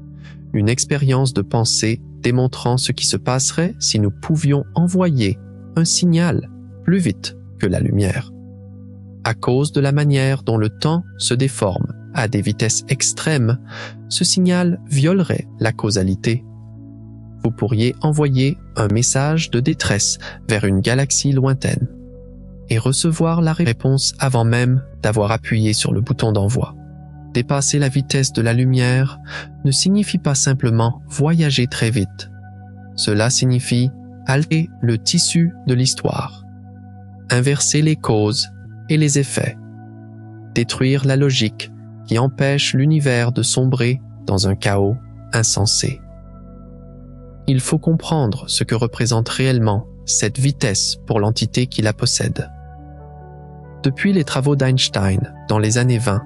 une expérience de pensée démontrant ce qui se passerait si nous pouvions envoyer un signal plus vite que la lumière. À cause de la manière dont le temps se déforme à des vitesses extrêmes, ce signal violerait la causalité. Vous pourriez envoyer un message de détresse vers une galaxie lointaine et recevoir la réponse avant même d'avoir appuyé sur le bouton d'envoi. Dépasser la vitesse de la lumière ne signifie pas simplement voyager très vite. Cela signifie altérer le tissu de l'histoire, inverser les causes et les effets, détruire la logique qui empêche l'univers de sombrer dans un chaos insensé. Il faut comprendre ce que représente réellement cette vitesse pour l'entité qui la possède. Depuis les travaux d'Einstein dans les années 20,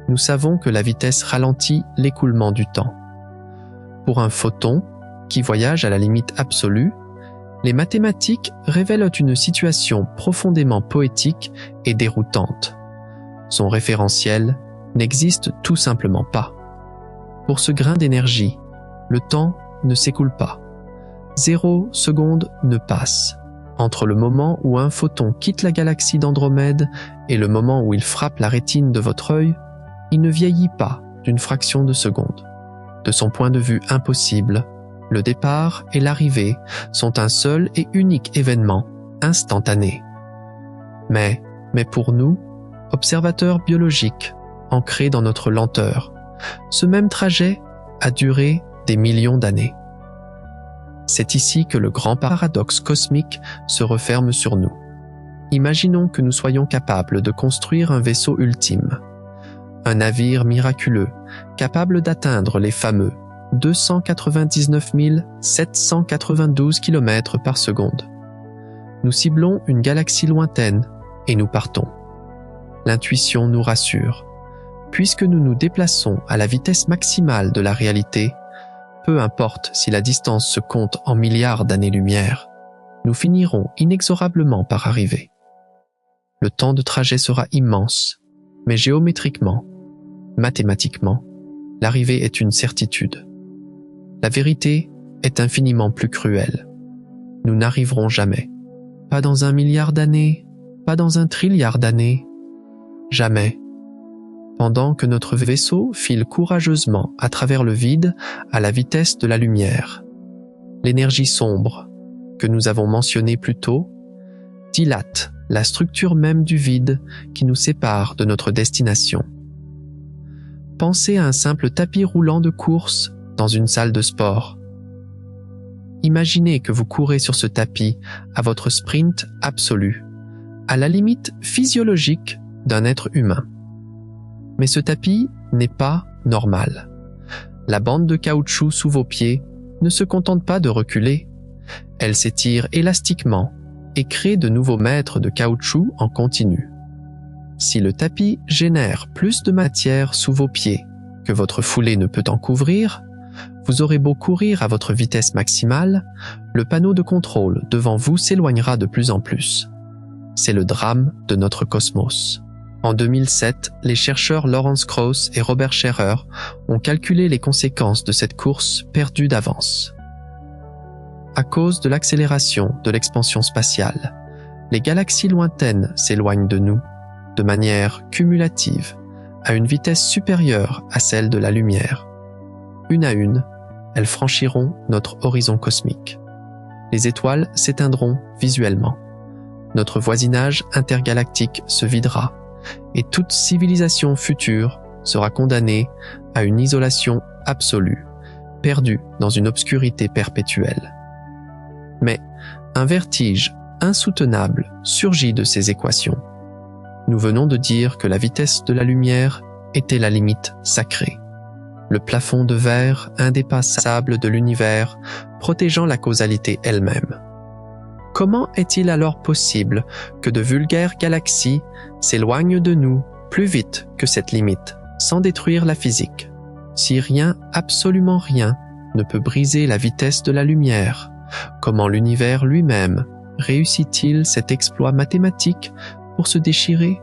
nous savons que la vitesse ralentit l'écoulement du temps. Pour un photon, qui voyage à la limite absolue, les mathématiques révèlent une situation profondément poétique et déroutante. Son référentiel n'existe tout simplement pas. Pour ce grain d'énergie, le temps ne s'écoule pas. 0 seconde ne passe entre le moment où un photon quitte la galaxie d'Andromède et le moment où il frappe la rétine de votre œil. Il ne vieillit pas d'une fraction de seconde. De son point de vue impossible, le départ et l'arrivée sont un seul et unique événement instantané. Mais pour nous, observateurs biologiques, ancrés dans notre lenteur, ce même trajet a duré des millions d'années. C'est ici que le grand paradoxe cosmique se referme sur nous. Imaginons que nous soyons capables de construire un vaisseau ultime, un navire miraculeux capable d'atteindre les fameux 299 792 km par seconde. Nous ciblons une galaxie lointaine et nous partons. L'intuition nous rassure. Puisque nous nous déplaçons à la vitesse maximale de la réalité, peu importe si la distance se compte en milliards d'années-lumière, nous finirons inexorablement par arriver. Le temps de trajet sera immense, mais géométriquement, mathématiquement, l'arrivée est une certitude. La vérité est infiniment plus cruelle. Nous n'arriverons jamais. Pas dans 1 milliard d'années, pas dans 1 trilliard d'années. Jamais. pendant que notre vaisseau file courageusement à travers le vide à la vitesse de la lumière. L'énergie sombre, que nous avons mentionnée plus tôt, dilate la structure même du vide qui nous sépare de notre destination. Pensez à un simple tapis roulant de course dans une salle de sport. Imaginez que vous courez sur ce tapis à votre sprint absolu, à la limite physiologique d'un être humain. Mais ce tapis n'est pas normal. La bande de caoutchouc sous vos pieds ne se contente pas de reculer, elle s'étire élastiquement et crée de nouveaux mètres de caoutchouc en continu. Si le tapis génère plus de matière sous vos pieds que votre foulée ne peut en couvrir, vous aurez beau courir à votre vitesse maximale, le panneau de contrôle devant vous s'éloignera de plus en plus. C'est le drame de notre cosmos. En 2007, les chercheurs Lawrence Krauss et Robert Scherer ont calculé les conséquences de cette course perdue d'avance. À cause de l'accélération de l'expansion spatiale, les galaxies lointaines s'éloignent de nous, de manière cumulative, à une vitesse supérieure à celle de la lumière. Une à une, elles franchiront notre horizon cosmique. Les étoiles s'éteindront visuellement. Notre voisinage intergalactique se videra, et toute civilisation future sera condamnée à une isolation absolue, perdue dans une obscurité perpétuelle. Mais un vertige insoutenable surgit de ces équations. Nous venons de dire que la vitesse de la lumière était la limite sacrée, le plafond de verre indépassable de l'univers protégeant la causalité elle-même. Comment est-il alors possible que de vulgaires galaxies s'éloignent de nous plus vite que cette limite, sans détruire la physique? Si rien, absolument rien, ne peut briser la vitesse de la lumière, comment l'univers lui-même réussit-il cet exploit mathématique pour se déchirer?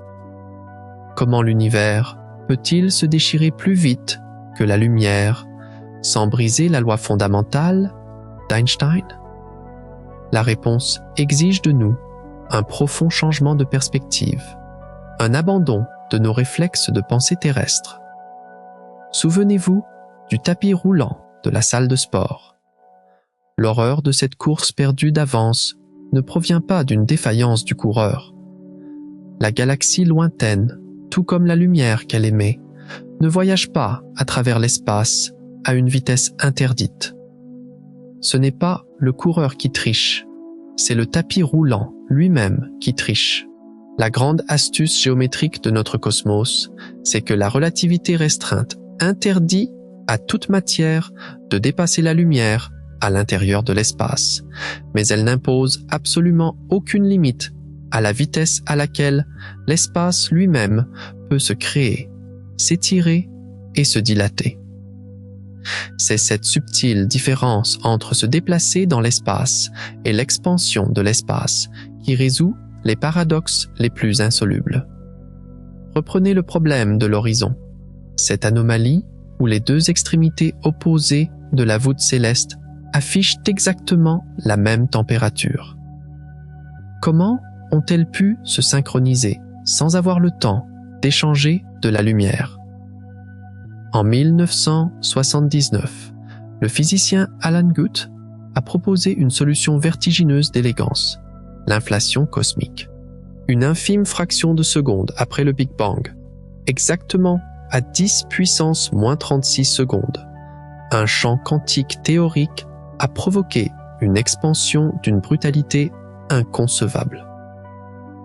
Comment l'univers peut-il se déchirer plus vite que la lumière sans briser la loi fondamentale d'Einstein? La réponse exige de nous un profond changement de perspective, un abandon de nos réflexes de pensée terrestre. Souvenez-vous du tapis roulant de la salle de sport. L'horreur de cette course perdue d'avance ne provient pas d'une défaillance du coureur. La galaxie lointaine, tout comme la lumière qu'elle émet, ne voyage pas à travers l'espace à une vitesse interdite. Ce n'est pas le coureur qui triche, c'est le tapis roulant lui-même qui triche. La grande astuce géométrique de notre cosmos, c'est que la relativité restreinte interdit à toute matière de dépasser la lumière à l'intérieur de l'espace, mais elle n'impose absolument aucune limite à la vitesse à laquelle l'espace lui-même peut se créer, s'étirer et se dilater. C'est cette subtile différence entre se déplacer dans l'espace et l'expansion de l'espace qui résout les paradoxes les plus insolubles. Reprenez le problème de l'horizon, cette anomalie où les deux extrémités opposées de la voûte céleste affichent exactement la même température. Comment ont-elles pu se synchroniser sans avoir le temps d'échanger de la lumière? En 1979, le physicien Alan Guth a proposé une solution vertigineuse d'élégance, l'inflation cosmique. Une infime fraction de seconde après le Big Bang, exactement à 10 puissance moins 36 secondes, un champ quantique théorique a provoqué une expansion d'une brutalité inconcevable.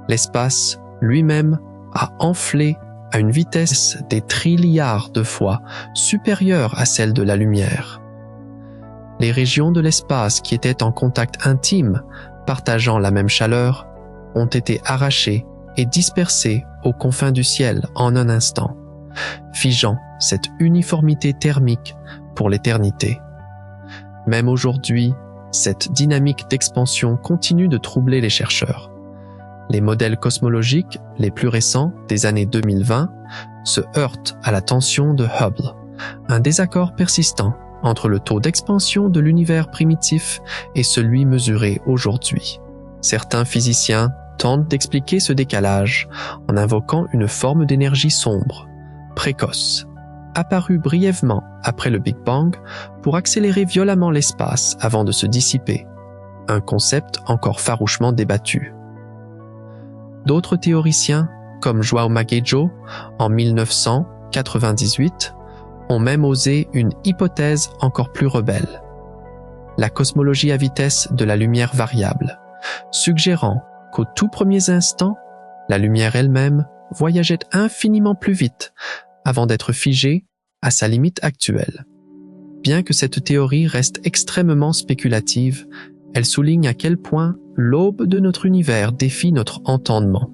L'espace lui-même a enflé à une vitesse des trilliards de fois supérieure à celle de la lumière. Les régions de l'espace qui étaient en contact intime, partageant la même chaleur, ont été arrachées et dispersées aux confins du ciel en un instant, figeant cette uniformité thermique pour l'éternité. Même aujourd'hui, cette dynamique d'expansion continue de troubler les chercheurs. Les modèles cosmologiques les plus récents des années 2020 se heurtent à la tension de Hubble, un désaccord persistant entre le taux d'expansion de l'univers primitif et celui mesuré aujourd'hui. Certains physiciens tentent d'expliquer ce décalage en invoquant une forme d'énergie sombre, précoce, apparu brièvement après le Big Bang pour accélérer violemment l'espace avant de se dissiper, un concept encore farouchement débattu. D'autres théoriciens, comme João Magueijo en 1998, ont même osé une hypothèse encore plus rebelle, la cosmologie à vitesse de la lumière variable, suggérant qu'aux tout premiers instants, la lumière elle-même voyageait infiniment plus vite avant d'être figée à sa limite actuelle. Bien que cette théorie reste extrêmement spéculative, elle souligne à quel point l'aube de notre univers défie notre entendement.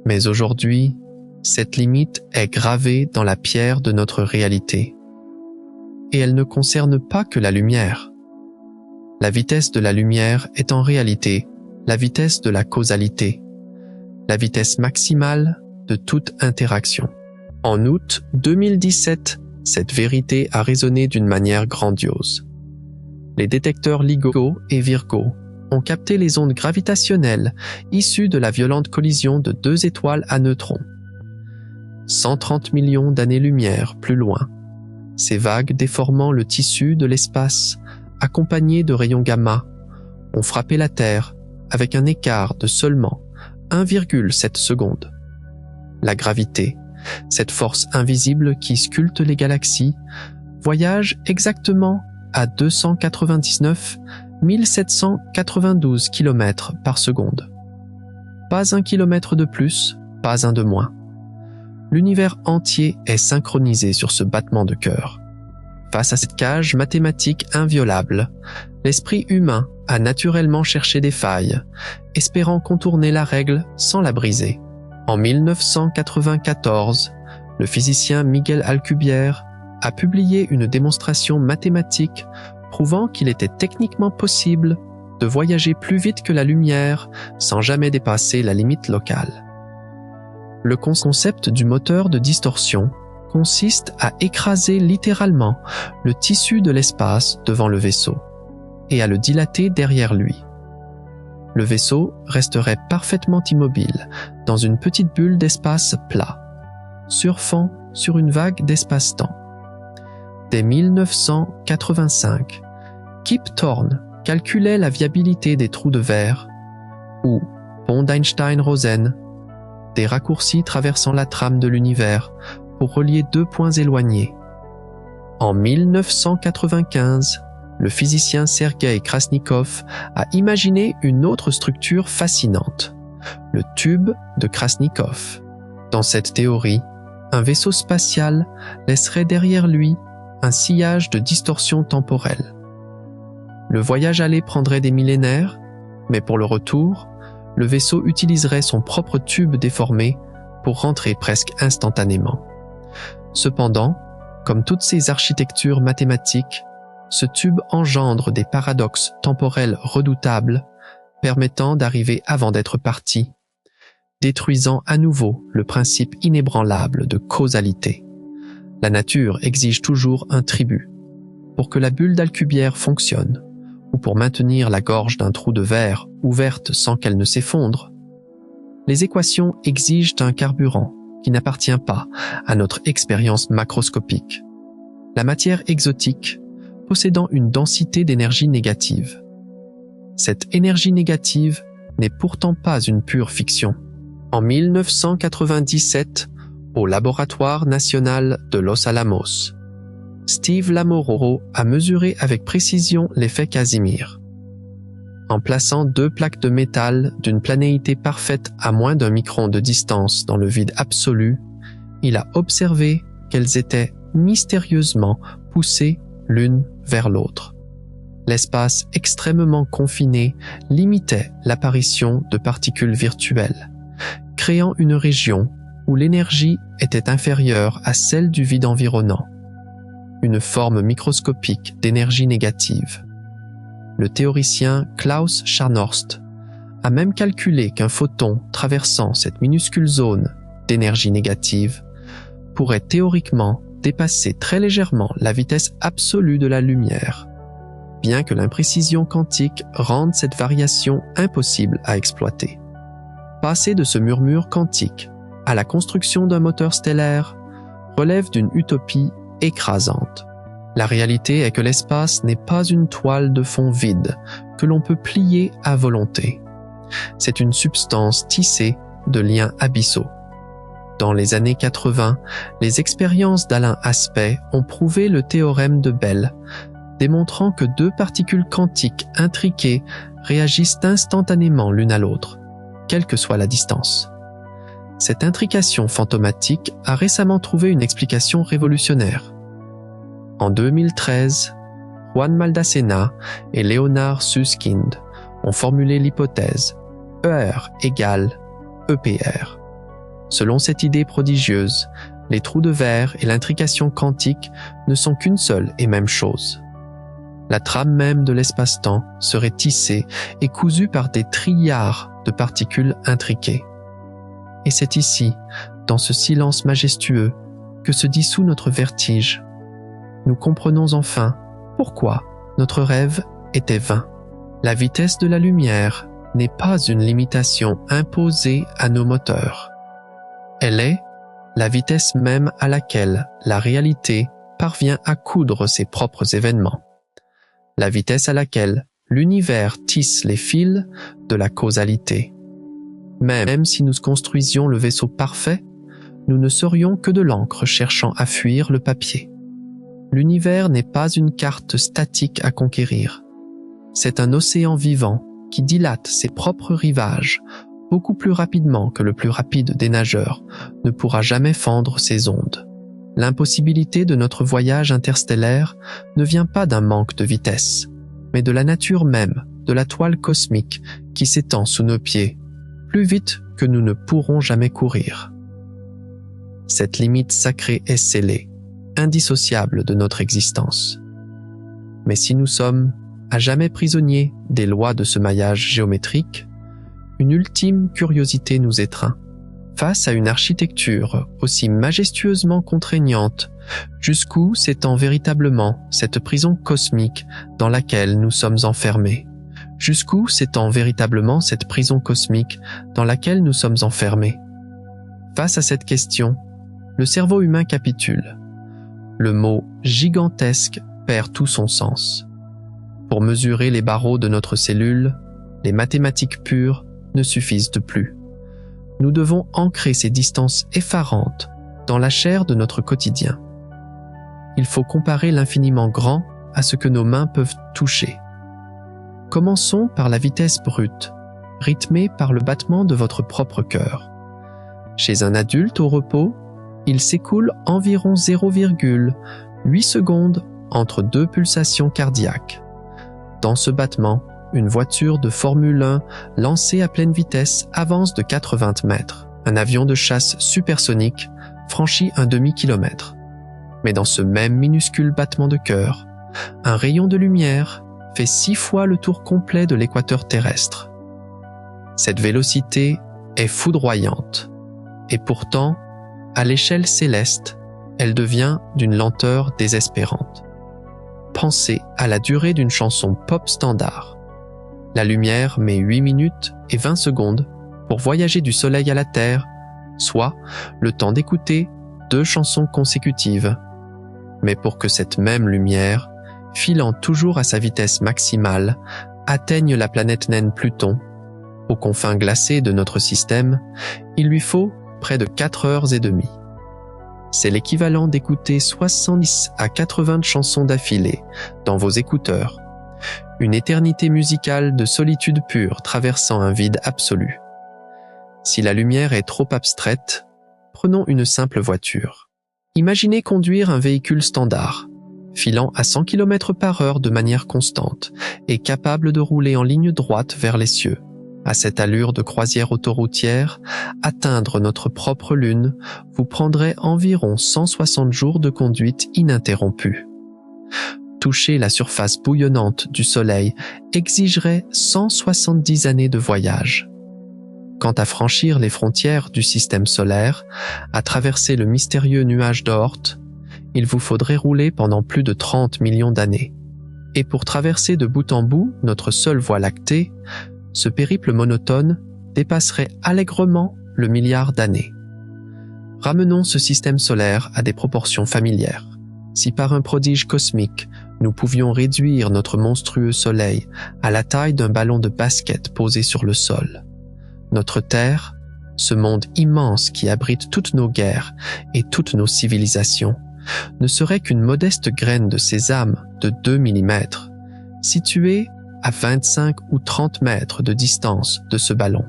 Mais aujourd'hui, cette limite est gravée dans la pierre de notre réalité. Et elle ne concerne pas que la lumière. La vitesse de la lumière est en réalité la vitesse de la causalité, la vitesse maximale de toute interaction. En août 2017, cette vérité a résonné d'une manière grandiose. Les détecteurs LIGO et Virgo ont capté les ondes gravitationnelles issues de la violente collision de deux étoiles à neutrons. 130 millions d'années-lumière plus loin, ces vagues déformant le tissu de l'espace, accompagnées de rayons gamma, ont frappé la Terre avec un écart de seulement 1,7 secondes. La gravité, cette force invisible qui sculpte les galaxies, voyage exactement à 299 792 km par seconde. Pas un kilomètre de plus, pas un de moins. L'univers entier est synchronisé sur ce battement de cœur. Face à cette cage mathématique inviolable, l'esprit humain a naturellement cherché des failles, espérant contourner la règle sans la briser. En 1994, le physicien Miguel Alcubierre a publié une démonstration mathématique prouvant qu'il était techniquement possible de voyager plus vite que la lumière sans jamais dépasser la limite locale. Le concept du moteur de distorsion consiste à écraser littéralement le tissu de l'espace devant le vaisseau et à le dilater derrière lui. Le vaisseau resterait parfaitement immobile dans une petite bulle d'espace plat, surfant sur une vague d'espace-temps. Dès 1985, Kip Thorne calculait la viabilité des trous de verre, ou pont d'Einstein-Rosen, des raccourcis traversant la trame de l'univers pour relier deux points éloignés. En 1995, le physicien Sergueï Krasnikov a imaginé une autre structure fascinante, le tube de Krasnikov. Dans cette théorie, un vaisseau spatial laisserait derrière lui un sillage de distorsion temporelle. Le voyage aller prendrait des millénaires, mais pour le retour, le vaisseau utiliserait son propre tube déformé pour rentrer presque instantanément. Cependant, comme toutes ces architectures mathématiques, ce tube engendre des paradoxes temporels redoutables, permettant d'arriver avant d'être parti, détruisant à nouveau le principe inébranlable de causalité. La nature exige toujours un tribut. Pour que la bulle d'Alcubierre fonctionne, ou pour maintenir la gorge d'un trou de verre ouverte sans qu'elle ne s'effondre, les équations exigent un carburant qui n'appartient pas à notre expérience macroscopique. La matière exotique possédant une densité d'énergie négative. Cette énergie négative n'est pourtant pas une pure fiction. En 1997, au Laboratoire national de Los Alamos, Steve Lamororo a mesuré avec précision l'effet Casimir. En plaçant deux plaques de métal d'une planéité parfaite à moins d'un micron de distance dans le vide absolu, il a observé qu'elles étaient mystérieusement poussées l'une vers l'autre. L'espace extrêmement confiné limitait l'apparition de particules virtuelles, créant une région où l'énergie était inférieure à celle du vide environnant, une forme microscopique d'énergie négative. Le théoricien Klaus Scharnhorst a même calculé qu'un photon traversant cette minuscule zone d'énergie négative pourrait théoriquement dépasser très légèrement la vitesse absolue de la lumière, bien que l'imprécision quantique rende cette variation impossible à exploiter. Passer de ce murmure quantique à la construction d'un moteur stellaire relève d'une utopie écrasante. La réalité est que l'espace n'est pas une toile de fond vide que l'on peut plier à volonté. C'est une substance tissée de liens abyssaux. Dans les années 80, les expériences d'Alain Aspect ont prouvé le théorème de Bell, démontrant que deux particules quantiques intriquées réagissent instantanément l'une à l'autre, quelle que soit la distance. Cette intrication fantomatique a récemment trouvé une explication révolutionnaire. En 2013, Juan Maldacena et Leonard Susskind ont formulé l'hypothèse ER égale EPR. Selon cette idée prodigieuse, les trous de verre et l'intrication quantique ne sont qu'une seule et même chose. La trame même de l'espace-temps serait tissée et cousue par des trilliards de particules intriquées. Et c'est ici, dans ce silence majestueux, que se dissout notre vertige. Nous comprenons enfin pourquoi notre rêve était vain. La vitesse de la lumière n'est pas une limitation imposée à nos moteurs. Elle est la vitesse même à laquelle la réalité parvient à coudre ses propres événements. La vitesse à laquelle l'univers tisse les fils de la causalité. Même si nous construisions le vaisseau parfait, nous ne serions que de l'encre cherchant à fuir le papier. L'univers n'est pas une carte statique à conquérir. C'est un océan vivant qui dilate ses propres rivages beaucoup plus rapidement que le plus rapide des nageurs ne pourra jamais fendre ses ondes. L'impossibilité de notre voyage interstellaire ne vient pas d'un manque de vitesse, mais de la nature même de la toile cosmique qui s'étend sous nos pieds, plus vite que nous ne pourrons jamais courir. Cette limite sacrée est scellée, indissociable de notre existence. Mais si nous sommes à jamais prisonniers des lois de ce maillage géométrique, une ultime curiosité nous étreint. Face à une architecture aussi majestueusement contraignante, jusqu'où s'étend véritablement cette prison cosmique dans laquelle nous sommes enfermés? Jusqu'où s'étend véritablement cette prison cosmique dans laquelle nous sommes enfermés? Face à cette question, le cerveau humain capitule. Le mot gigantesque perd tout son sens. Pour mesurer les barreaux de notre cellule, les mathématiques pures ne suffisent plus. Nous devons ancrer ces distances effarantes dans la chair de notre quotidien. Il faut comparer l'infiniment grand à ce que nos mains peuvent toucher. Commençons par la vitesse brute, rythmée par le battement de votre propre cœur. Chez un adulte au repos, il s'écoule environ 0,8 secondes entre deux pulsations cardiaques. Dans ce battement, une voiture de Formule 1 lancée à pleine vitesse avance de 80 mètres. Un avion de chasse supersonique franchit un demi-kilomètre. Mais dans ce même minuscule battement de cœur, un rayon de lumière fait 6 fois le tour complet de l'équateur terrestre. Cette vélocité est foudroyante. Et pourtant, à l'échelle céleste, elle devient d'une lenteur désespérante. Pensez à la durée d'une chanson pop standard. La lumière met 8 minutes et 20 secondes pour voyager du Soleil à la Terre, soit le temps d'écouter 2 chansons consécutives. Mais pour que cette même lumière, filant toujours à sa vitesse maximale, atteigne la planète naine Pluton, aux confins glacés de notre système, il lui faut près de 4 heures et demie. C'est l'équivalent d'écouter 70 à 80 chansons d'affilée dans vos écouteurs. Une éternité musicale de solitude pure traversant un vide absolu. Si la lumière est trop abstraite, prenons une simple voiture. Imaginez conduire un véhicule standard, filant à 100 km/h de manière constante et capable de rouler en ligne droite vers les cieux. À cette allure de croisière autoroutière, atteindre notre propre lune vous prendrait environ 160 jours de conduite ininterrompue. Toucher la surface bouillonnante du Soleil exigerait 170 années de voyage. Quant à franchir les frontières du système solaire, à traverser le mystérieux nuage d'Oort, il vous faudrait rouler pendant plus de 30 millions d'années. Et pour traverser de bout en bout notre seule voie lactée, ce périple monotone dépasserait allègrement le milliard d'années. Ramenons ce système solaire à des proportions familières. Si par un prodige cosmique, nous pouvions réduire notre monstrueux Soleil à la taille d'un ballon de basket posé sur le sol, notre Terre, ce monde immense qui abrite toutes nos guerres et toutes nos civilisations, ne serait qu'une modeste graine de sésame de 2 mm, située à 25 ou 30 mètres de distance de ce ballon.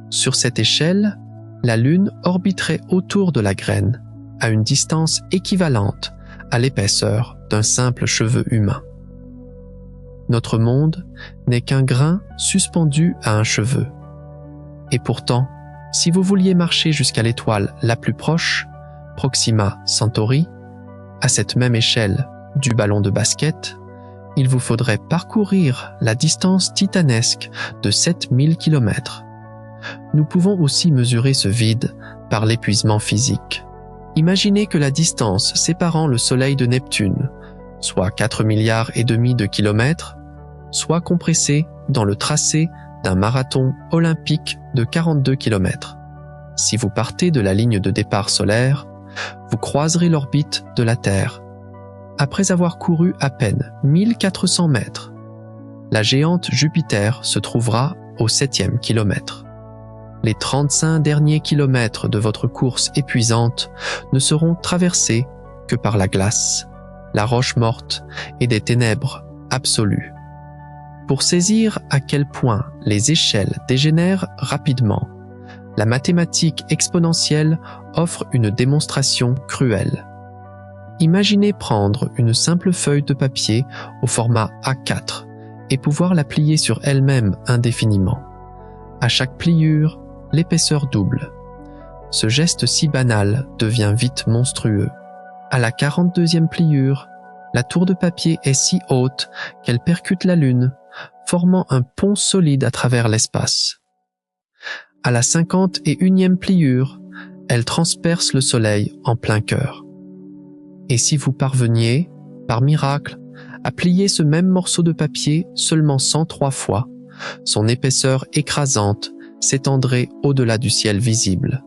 Sur cette échelle, la Lune orbiterait autour de la graine, à une distance équivalente à l'épaisseur d'un simple cheveu humain. Notre monde n'est qu'un grain suspendu à un cheveu. Et pourtant, si vous vouliez marcher jusqu'à l'étoile la plus proche, Proxima Centauri, à cette même échelle du ballon de basket, il vous faudrait parcourir la distance titanesque de 7000 km. Nous pouvons aussi mesurer ce vide par l'épuisement physique. Imaginez que la distance séparant le Soleil de Neptune, soit 4 milliards et demi de kilomètres, soit compressée dans le tracé d'un marathon olympique de 42 km. Si vous partez de la ligne de départ solaire, vous croiserez l'orbite de la Terre. Après avoir couru à peine 1400 mètres, la géante Jupiter se trouvera au 7e kilomètre. Les 35 derniers kilomètres de votre course épuisante ne seront traversés que par la glace, la roche morte et des ténèbres absolues. Pour saisir à quel point les échelles dégénèrent rapidement, la mathématique exponentielle offre une démonstration cruelle. Imaginez prendre une simple feuille de papier au format A4 et pouvoir la plier sur elle-même indéfiniment. À chaque pliure, l'épaisseur double. Ce geste si banal devient vite monstrueux. À la 42e pliure, la tour de papier est si haute qu'elle percute la Lune, formant un pont solide à travers l'espace. À la 51e pliure, elle transperce le Soleil en plein cœur. Et si vous parveniez, par miracle, à plier ce même morceau de papier seulement 103 fois, son épaisseur écrasante s'étendrait au-delà du ciel visible,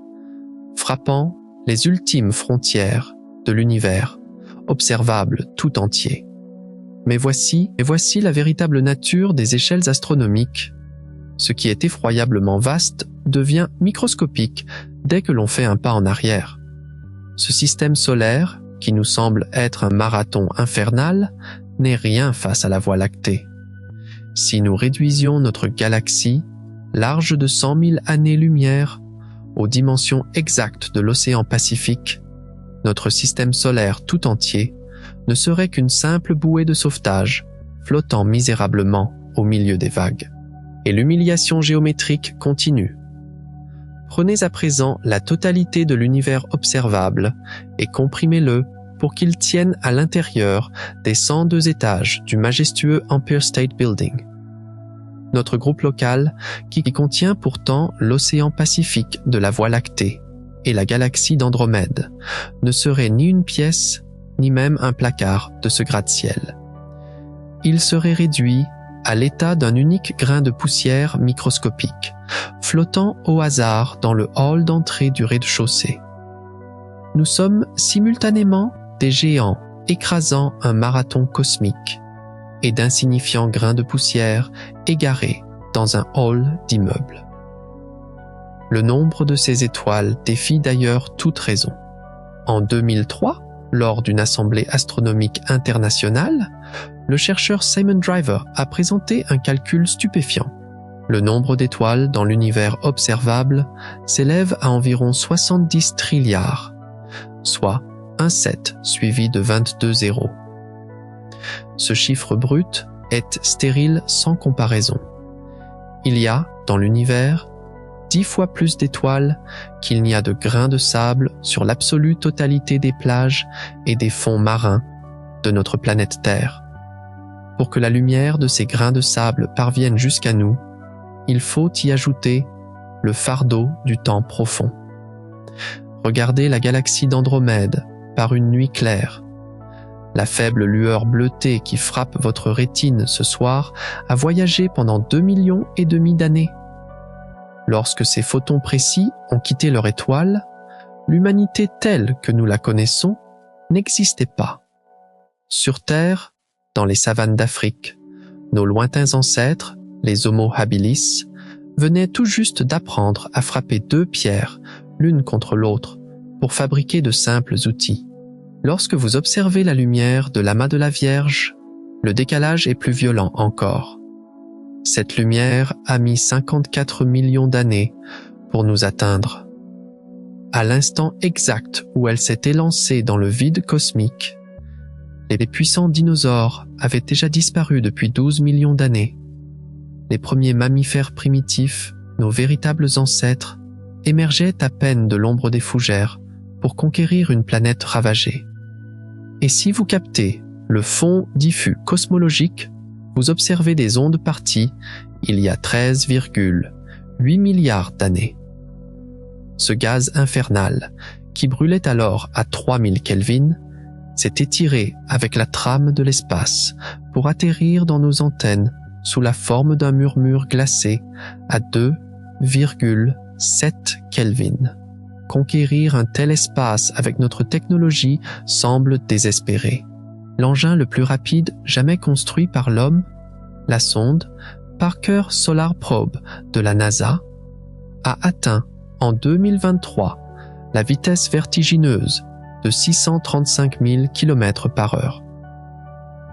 frappant les ultimes frontières de l'univers, observable tout entier. Mais voici la véritable nature des échelles astronomiques. Ce qui est effroyablement vaste devient microscopique dès que l'on fait un pas en arrière. Ce système solaire, qui nous semble être un marathon infernal, n'est rien face à la Voie lactée. Si nous réduisions notre galaxie, large de 100 000 années-lumière, aux dimensions exactes de l'océan Pacifique, notre système solaire tout entier ne serait qu'une simple bouée de sauvetage, flottant misérablement au milieu des vagues. Et l'humiliation géométrique continue. Prenez à présent la totalité de l'univers observable et comprimez-le pour qu'il tienne à l'intérieur des 102 étages du majestueux Empire State Building. Notre groupe local, qui contient pourtant l'océan Pacifique de la Voie lactée et la galaxie d'Andromède, ne serait ni une pièce, ni même un placard de ce gratte-ciel. Il serait réduit à l'état d'un unique grain de poussière microscopique, flottant au hasard dans le hall d'entrée du rez-de-chaussée. Nous sommes simultanément des géants écrasant un marathon cosmique et d'insignifiants grains de poussière égarés dans un hall d'immeubles. Le nombre de ces étoiles défie d'ailleurs toute raison. En 2003, lors d'une assemblée astronomique internationale, le chercheur Simon Driver a présenté un calcul stupéfiant. Le nombre d'étoiles dans l'univers observable s'élève à environ 70 trilliards, soit un 7 suivi de 22 zéros. Ce chiffre brut est stérile sans comparaison. Il y a, dans l'univers, 10 fois plus d'étoiles qu'il n'y a de grains de sable sur l'absolue totalité des plages et des fonds marins de notre planète Terre. Pour que la lumière de ces grains de sable parvienne jusqu'à nous, il faut y ajouter le fardeau du temps profond. Regardez la galaxie d'Andromède par une nuit claire. La faible lueur bleutée qui frappe votre rétine ce soir a voyagé pendant 2,5 millions d'années. Lorsque ces photons précis ont quitté leur étoile, l'humanité telle que nous la connaissons n'existait pas. Sur Terre, dans les savanes d'Afrique, nos lointains ancêtres, les Homo habilis, venaient tout juste d'apprendre à frapper 2 pierres l'une contre l'autre pour fabriquer de simples outils. Lorsque vous observez la lumière de l'amas de la Vierge, le décalage est plus violent encore. Cette lumière a mis 54 millions d'années pour nous atteindre. À l'instant exact où elle s'est élancée dans le vide cosmique, les puissants dinosaures avaient déjà disparu depuis 12 millions d'années. Les premiers mammifères primitifs, nos véritables ancêtres, émergeaient à peine de l'ombre des fougères pour conquérir une planète ravagée. Et si vous captez le fond diffus cosmologique, vous observez des ondes parties il y a 13,8 milliards d'années. Ce gaz infernal, qui brûlait alors à 3000 Kelvin, s'est étiré avec la trame de l'espace pour atterrir dans nos antennes sous la forme d'un murmure glacé à 2,7 Kelvin. Conquérir un tel espace avec notre technologie semble désespéré. L'engin le plus rapide jamais construit par l'homme, la sonde Parker Solar Probe de la NASA, a atteint en 2023 la vitesse vertigineuse de 635 000 km/h.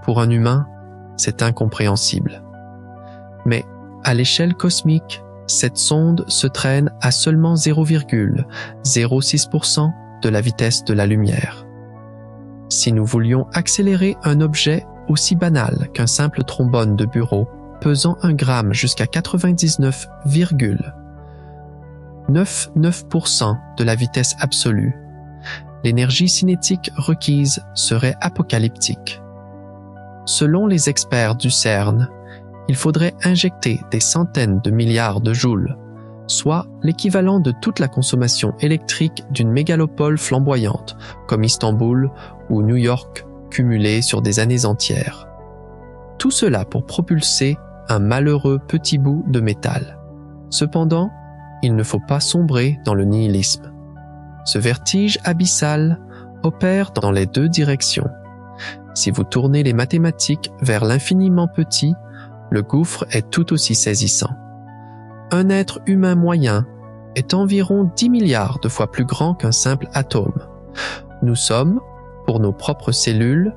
Pour un humain, c'est incompréhensible. Mais à l'échelle cosmique, cette sonde se traîne à seulement 0,06% de la vitesse de la lumière. Si nous voulions accélérer un objet aussi banal qu'un simple trombone de bureau, pesant 1 gramme jusqu'à 99,99% de la vitesse absolue, l'énergie cinétique requise serait apocalyptique. Selon les experts du CERN, il faudrait injecter des centaines de milliards de joules, soit l'équivalent de toute la consommation électrique d'une mégalopole flamboyante comme Istanbul ou New York cumulée sur des années entières. Tout cela pour propulser un malheureux petit bout de métal. Cependant, il ne faut pas sombrer dans le nihilisme. Ce vertige abyssal opère dans les 2 directions. Si vous tournez les mathématiques vers l'infiniment petit, le gouffre est tout aussi saisissant. Un être humain moyen est environ 10 milliards de fois plus grand qu'un simple atome. Nous sommes, pour nos propres cellules,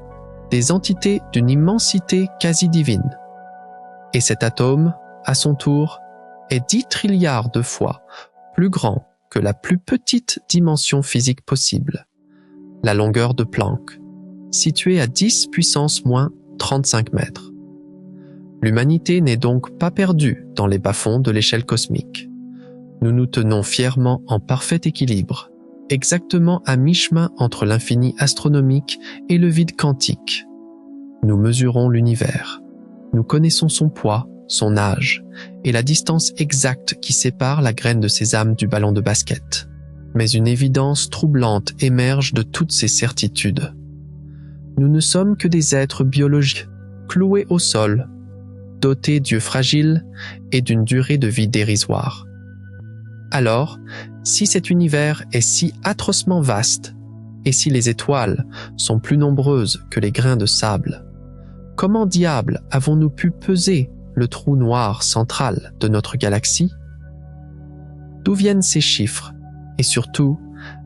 des entités d'une immensité quasi divine. Et cet atome, à son tour, est 10 trilliards de fois plus grand que la plus petite dimension physique possible, la longueur de Planck, située à 10 puissance moins 35 mètres. L'humanité n'est donc pas perdue dans les bas-fonds de l'échelle cosmique. Nous nous tenons fièrement en parfait équilibre, exactement à mi-chemin entre l'infini astronomique et le vide quantique. Nous mesurons l'univers. Nous connaissons son poids, son âge et la distance exacte qui sépare la graine de sésame du ballon de basket. Mais une évidence troublante émerge de toutes ces certitudes. Nous ne sommes que des êtres biologiques, cloués au sol, dotés d'yeux fragiles et d'une durée de vie dérisoire. Alors, si cet univers est si atrocement vaste, et si les étoiles sont plus nombreuses que les grains de sable, comment diable avons-nous pu peser le trou noir central de notre galaxie? D'où viennent ces chiffres? Et surtout,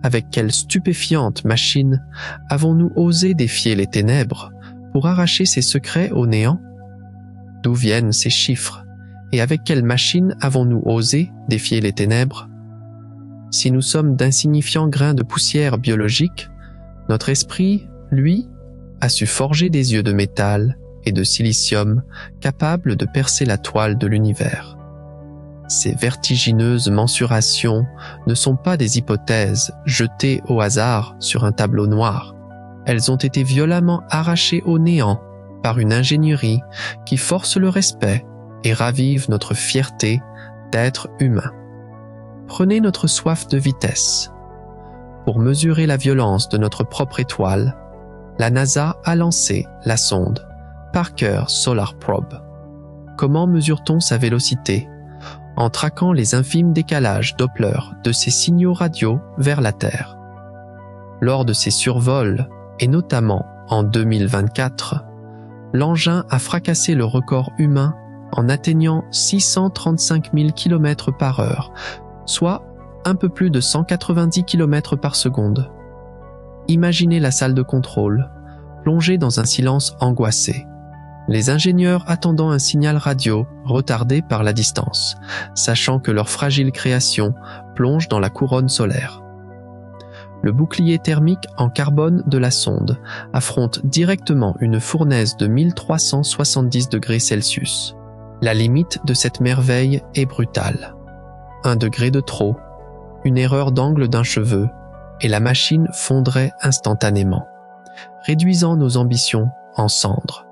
avec quelle stupéfiante machine avons-nous osé défier les ténèbres pour arracher ces secrets au néant? D'où viennent ces chiffres? Et avec quelle machine avons-nous osé défier les ténèbres? Si nous sommes d'insignifiants grains de poussière biologique, notre esprit, lui, a su forger des yeux de métal et de silicium capables de percer la toile de l'univers. Ces vertigineuses mensurations ne sont pas des hypothèses jetées au hasard sur un tableau noir. Elles ont été violemment arrachées au néant par une ingénierie qui force le respect et ravive notre fierté d'être humain. Prenez notre soif de vitesse. Pour mesurer la violence de notre propre étoile, la NASA a lancé la sonde Parker Solar Probe. Comment mesure-t-on sa vélocité? En traquant les infimes décalages Doppler de ces signaux radio vers la Terre. Lors de ses survols, et notamment en 2024, l'engin a fracassé le record humain en atteignant 635 000 km/h, soit un peu plus de 190 km par seconde. Imaginez la salle de contrôle, plongée dans un silence angoissé. Les ingénieurs attendant un signal radio retardé par la distance, sachant que leur fragile création plonge dans la couronne solaire. Le bouclier thermique en carbone de la sonde affronte directement une fournaise de 1370 degrés Celsius. La limite de cette merveille est brutale. 1 degré de trop, une erreur d'angle d'un cheveu, et la machine fondrait instantanément, réduisant nos ambitions en cendres.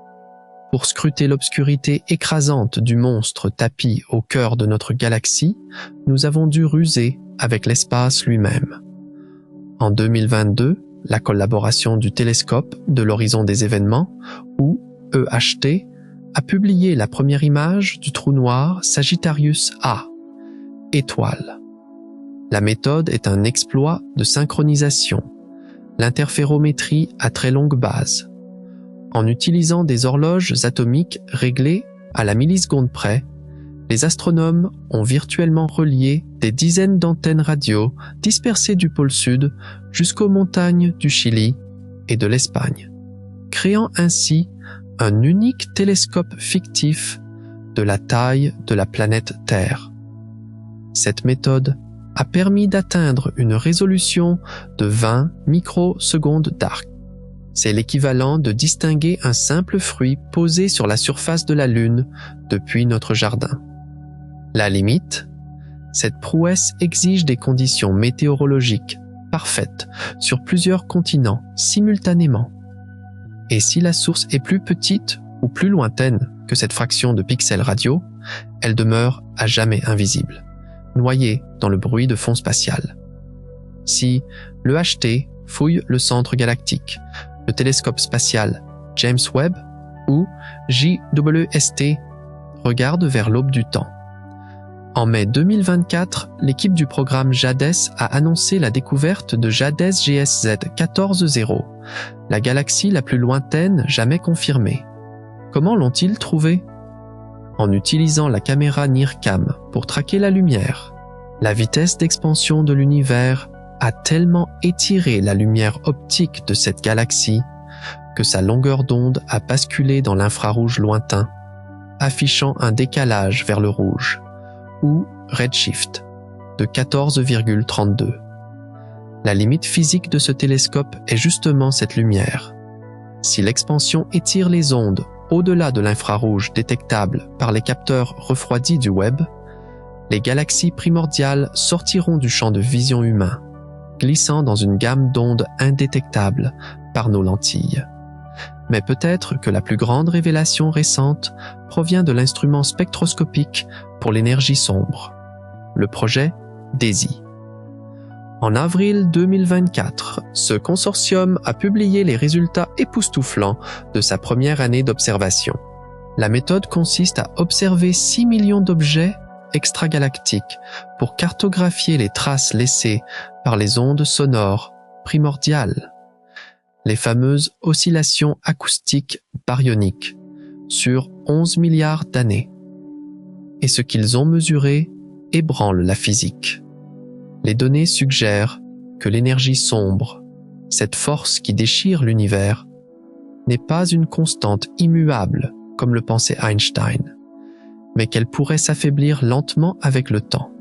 Pour scruter l'obscurité écrasante du monstre tapi au cœur de notre galaxie, nous avons dû ruser avec l'espace lui-même. En 2022, la collaboration du télescope de l'horizon des événements, ou EHT, a publié la première image du trou noir Sagittarius A, étoile. La méthode est un exploit de synchronisation, l'interférométrie à très longue base. En utilisant des horloges atomiques réglées à la milliseconde près, les astronomes ont virtuellement relié des dizaines d'antennes radio dispersées du pôle sud jusqu'aux montagnes du Chili et de l'Espagne, créant ainsi un unique télescope fictif de la taille de la planète Terre. Cette méthode a permis d'atteindre une résolution de 20 microsecondes d'arc. C'est l'équivalent de distinguer un simple fruit posé sur la surface de la Lune depuis notre jardin. La limite, cette prouesse exige des conditions météorologiques parfaites sur plusieurs continents simultanément. Et si la source est plus petite ou plus lointaine que cette fraction de pixels radio, elle demeure à jamais invisible, noyée dans le bruit de fond spatial. Si l'EHT fouille le centre galactique, le télescope spatial James Webb ou JWST regarde vers l'aube du temps. En mai 2024, l'équipe du programme JADES a annoncé la découverte de JADES GSZ 14-0, la galaxie la plus lointaine jamais confirmée. Comment l'ont-ils trouvée? En utilisant la caméra NIRCam pour traquer la lumière. La vitesse d'expansion de l'univers a tellement étiré la lumière optique de cette galaxie que sa longueur d'onde a basculé dans l'infrarouge lointain, affichant un décalage vers le rouge, ou redshift, de 14,32. La limite physique de ce télescope est justement cette lumière. Si l'expansion étire les ondes au-delà de l'infrarouge détectable par les capteurs refroidis du Webb, les galaxies primordiales sortiront du champ de vision humain, glissant dans une gamme d'ondes indétectables par nos lentilles. Mais peut-être que la plus grande révélation récente provient de l'instrument spectroscopique pour l'énergie sombre, le projet DAISY. En avril 2024, ce consortium a publié les résultats époustouflants de sa première année d'observation. La méthode consiste à observer 6 millions d'objets extragalactiques pour cartographier les traces laissées par les ondes sonores primordiales, les fameuses oscillations acoustiques baryoniques, sur 11 milliards d'années. Et ce qu'ils ont mesuré ébranle la physique. Les données suggèrent que l'énergie sombre, cette force qui déchire l'univers, n'est pas une constante immuable comme le pensait Einstein, mais qu'elle pourrait s'affaiblir lentement avec le temps.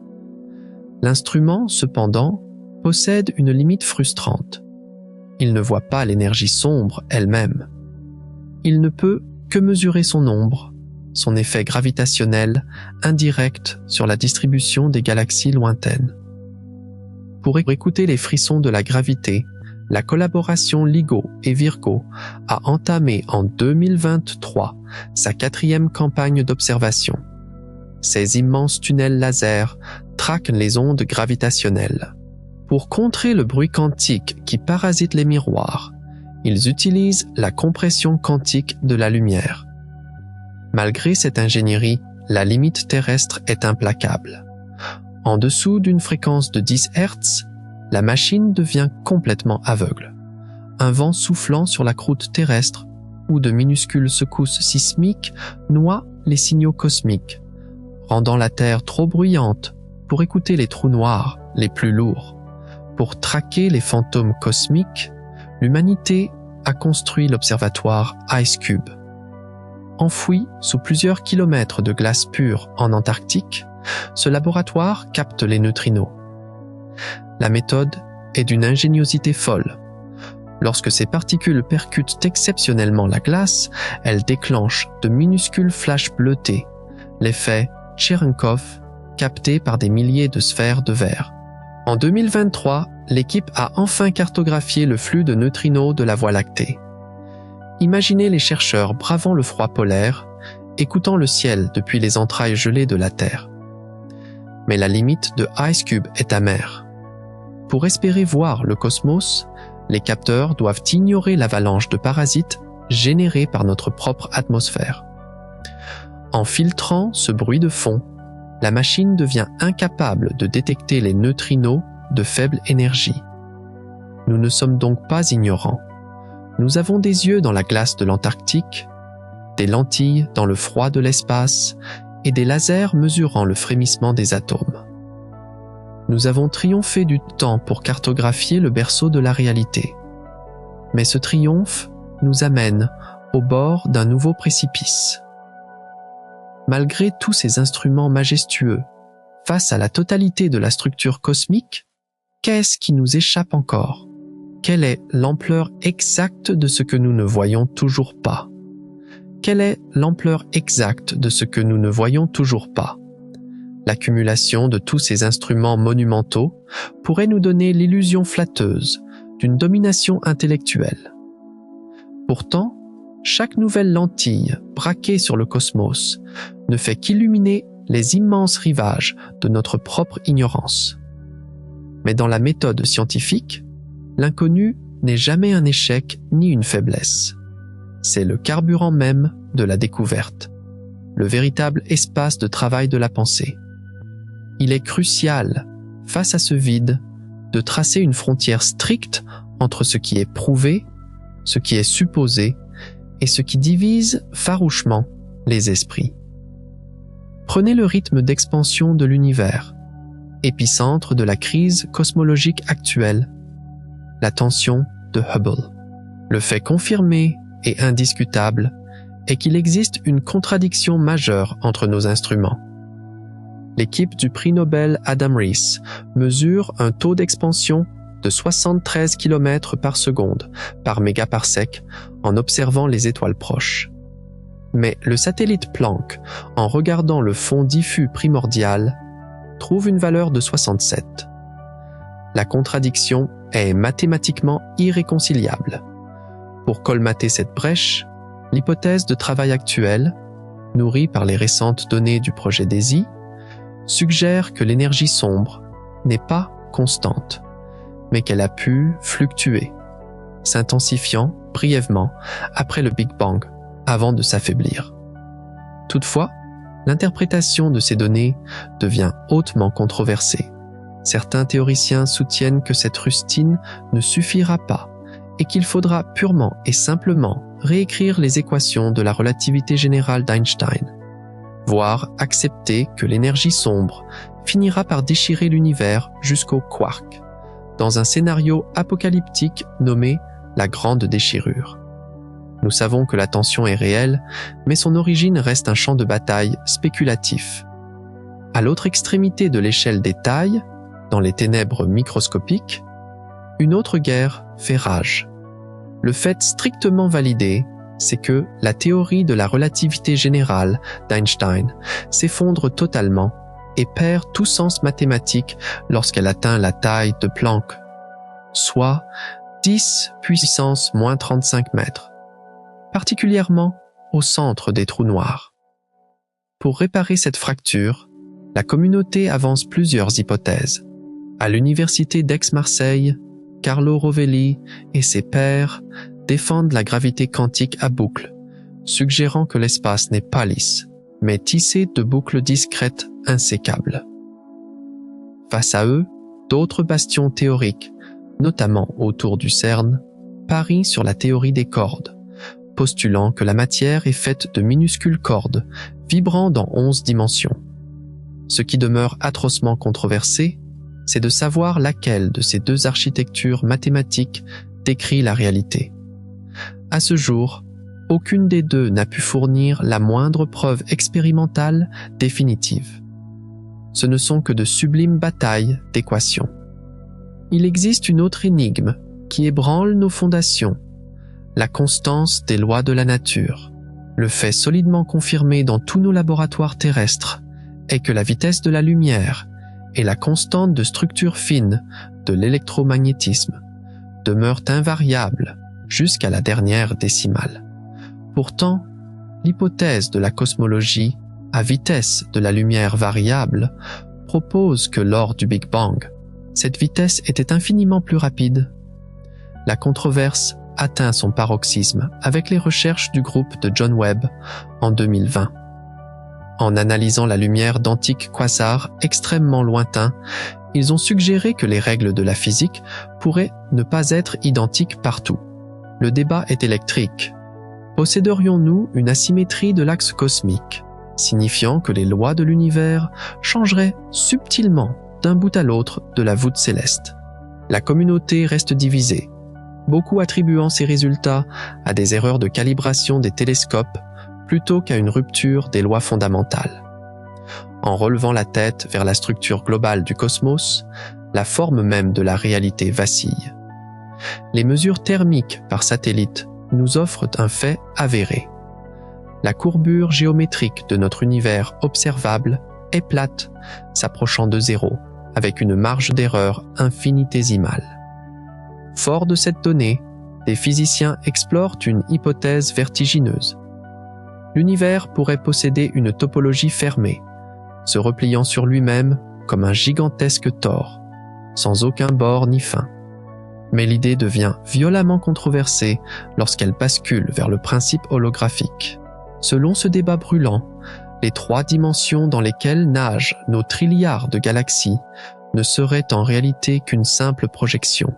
L'instrument, cependant, possède une limite frustrante. Il ne voit pas l'énergie sombre elle-même. Il ne peut que mesurer son ombre, son effet gravitationnel indirect sur la distribution des galaxies lointaines. Pour écouter les frissons de la gravité, la collaboration LIGO et Virgo a entamé en 2023 sa 4e campagne d'observation. Ces immenses tunnels laser traquent les ondes gravitationnelles. Pour contrer le bruit quantique qui parasite les miroirs, ils utilisent la compression quantique de la lumière. Malgré cette ingénierie, la limite terrestre est implacable. En dessous d'une fréquence de 10 Hz, la machine devient complètement aveugle. Un vent soufflant sur la croûte terrestre ou de minuscules secousses sismiques noient les signaux cosmiques, rendant la Terre trop bruyante pour écouter les trous noirs les plus lourds. Pour traquer les fantômes cosmiques, l'humanité a construit l'observatoire IceCube. Enfoui sous plusieurs kilomètres de glace pure en Antarctique, ce laboratoire capte les neutrinos. La méthode est d'une ingéniosité folle. Lorsque ces particules percutent exceptionnellement la glace, elles déclenchent de minuscules flashs bleutés, l'effet Cherenkov, capté par des milliers de sphères de verre. En 2023, l'équipe a enfin cartographié le flux de neutrinos de la Voie lactée. Imaginez les chercheurs bravant le froid polaire, écoutant le ciel depuis les entrailles gelées de la Terre. Mais la limite de IceCube est amère. Pour espérer voir le cosmos, les capteurs doivent ignorer l'avalanche de parasites générés par notre propre atmosphère. En filtrant ce bruit de fond, la machine devient incapable de détecter les neutrinos de faible énergie. Nous ne sommes donc pas ignorants. Nous avons des yeux dans la glace de l'Antarctique, des lentilles dans le froid de l'espace et des lasers mesurant le frémissement des atomes. Nous avons triomphé du temps pour cartographier le berceau de la réalité. Mais ce triomphe nous amène au bord d'un nouveau précipice. Malgré tous ces instruments majestueux, face à la totalité de la structure cosmique, qu'est-ce qui nous échappe encore? Quelle est l'ampleur exacte de ce que nous ne voyons toujours pas? Quelle est l'ampleur exacte de ce que nous ne voyons toujours pas? L'accumulation de tous ces instruments monumentaux pourrait nous donner l'illusion flatteuse d'une domination intellectuelle. Pourtant, chaque nouvelle lentille braquée sur le cosmos ne fait qu'illuminer les immenses rivages de notre propre ignorance. Mais dans la méthode scientifique, l'inconnu n'est jamais un échec ni une faiblesse. C'est le carburant même de la découverte, le véritable espace de travail de la pensée. Il est crucial, face à ce vide, de tracer une frontière stricte entre ce qui est prouvé, ce qui est supposé et ce qui divise farouchement les esprits. Prenez le rythme d'expansion de l'univers, épicentre de la crise cosmologique actuelle, la tension de Hubble. Le fait confirmé et indiscutable est qu'il existe une contradiction majeure entre nos instruments. L'équipe du prix Nobel Adam Riess mesure un taux d'expansion de 73 km par seconde par mégaparsec en observant les étoiles proches. Mais le satellite Planck, en regardant le fond diffus primordial, trouve une valeur de 67. La contradiction est mathématiquement irréconciliable. Pour colmater cette brèche, l'hypothèse de travail actuelle, nourrie par les récentes données du projet DESI, suggère que l'énergie sombre n'est pas constante, mais qu'elle a pu fluctuer, s'intensifiant brièvement après le Big Bang avant de s'affaiblir. Toutefois, l'interprétation de ces données devient hautement controversée. Certains théoriciens soutiennent que cette rustine ne suffira pas et qu'il faudra purement et simplement réécrire les équations de la relativité générale d'Einstein, voire accepter que l'énergie sombre finira par déchirer l'univers jusqu'au quark, dans un scénario apocalyptique nommé la Grande Déchirure. Nous savons que la tension est réelle, mais son origine reste un champ de bataille spéculatif. À l'autre extrémité de l'échelle des tailles, dans les ténèbres microscopiques, une autre guerre fait rage. Le fait strictement validé, c'est que la théorie de la relativité générale d'Einstein s'effondre totalement et perd tout sens mathématique lorsqu'elle atteint la taille de Planck, soit 10 puissance moins 35 mètres, particulièrement au centre des trous noirs. Pour réparer cette fracture, la communauté avance plusieurs hypothèses. À l'université d'Aix-Marseille, Carlo Rovelli et ses pairs défendent la gravité quantique à boucles, suggérant que l'espace n'est pas lisse, mais tissé de boucles discrètes insécables. Face à eux, d'autres bastions théoriques, notamment autour du CERN, parient sur la théorie des cordes, postulant que la matière est faite de minuscules cordes vibrant dans 11 dimensions. Ce qui demeure atrocement controversé, c'est de savoir laquelle de ces deux architectures mathématiques décrit la réalité. À ce jour, aucune des deux n'a pu fournir la moindre preuve expérimentale définitive. Ce ne sont que de sublimes batailles d'équations. Il existe une autre énigme qui ébranle nos fondations, la constance des lois de la nature. Le fait solidement confirmé dans tous nos laboratoires terrestres est que la vitesse de la lumière et la constante de structure fine de l'électromagnétisme demeurent invariables jusqu'à la dernière décimale. Pourtant, l'hypothèse de la cosmologie à vitesse de la lumière variable propose que lors du Big Bang, cette vitesse était infiniment plus rapide. La controverse atteint son paroxysme avec les recherches du groupe de John Webb en 2020. En analysant la lumière d'antiques quasars extrêmement lointains, ils ont suggéré que les règles de la physique pourraient ne pas être identiques partout. Le débat est électrique. Posséderions-nous une asymétrie de l'axe cosmique, signifiant que les lois de l'univers changeraient subtilement d'un bout à l'autre de la voûte céleste? La communauté reste divisée, beaucoup attribuant ces résultats à des erreurs de calibration des télescopes plutôt qu'à une rupture des lois fondamentales. En relevant la tête vers la structure globale du cosmos, la forme même de la réalité vacille. Les mesures thermiques par satellite nous offrent un fait avéré. La courbure géométrique de notre univers observable est plate, s'approchant de zéro, avec une marge d'erreur infinitésimale. Fort de cette donnée, des physiciens explorent une hypothèse vertigineuse. L'univers pourrait posséder une topologie fermée, se repliant sur lui-même comme un gigantesque tore, sans aucun bord ni fin. Mais l'idée devient violemment controversée lorsqu'elle bascule vers le principe holographique. Selon ce débat brûlant, les 3 dimensions dans lesquelles nagent nos trilliards de galaxies ne seraient en réalité qu'une simple projection,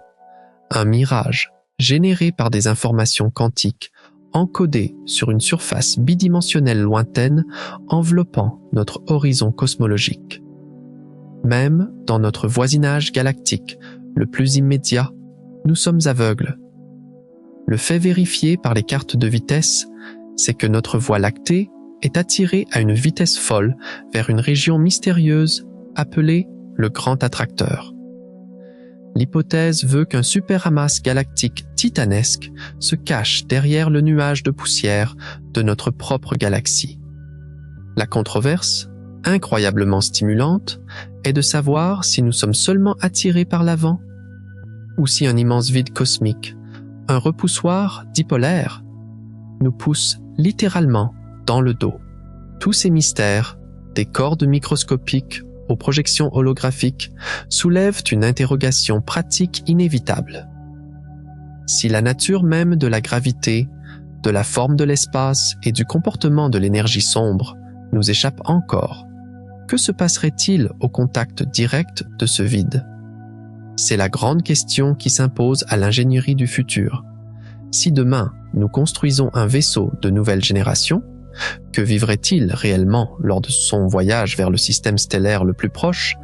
un mirage généré par des informations quantiques encodées sur une surface bidimensionnelle lointaine enveloppant notre horizon cosmologique. Même dans notre voisinage galactique le plus immédiat, nous sommes aveugles. Le fait vérifié par les cartes de vitesse, c'est que notre Voie lactée est attirée à une vitesse folle vers une région mystérieuse appelée le Grand Attracteur. L'hypothèse veut qu'un superamas galactique titanesque se cache derrière le nuage de poussière de notre propre galaxie. La controverse, incroyablement stimulante, est de savoir si nous sommes seulement attirés par l'avant ou si un immense vide cosmique, un repoussoir dipolaire, nous pousse littéralement dans le dos. Tous ces mystères, des cordes microscopiques aux projections holographiques, soulèvent une interrogation pratique inévitable. Si la nature même de la gravité, de la forme de l'espace et du comportement de l'énergie sombre nous échappe encore, que se passerait-il au contact direct de ce vide? C'est la grande question qui s'impose à l'ingénierie du futur. Si demain, nous construisons un vaisseau de nouvelle génération, que vivrait-il réellement lors de son voyage vers le système stellaire le plus proche,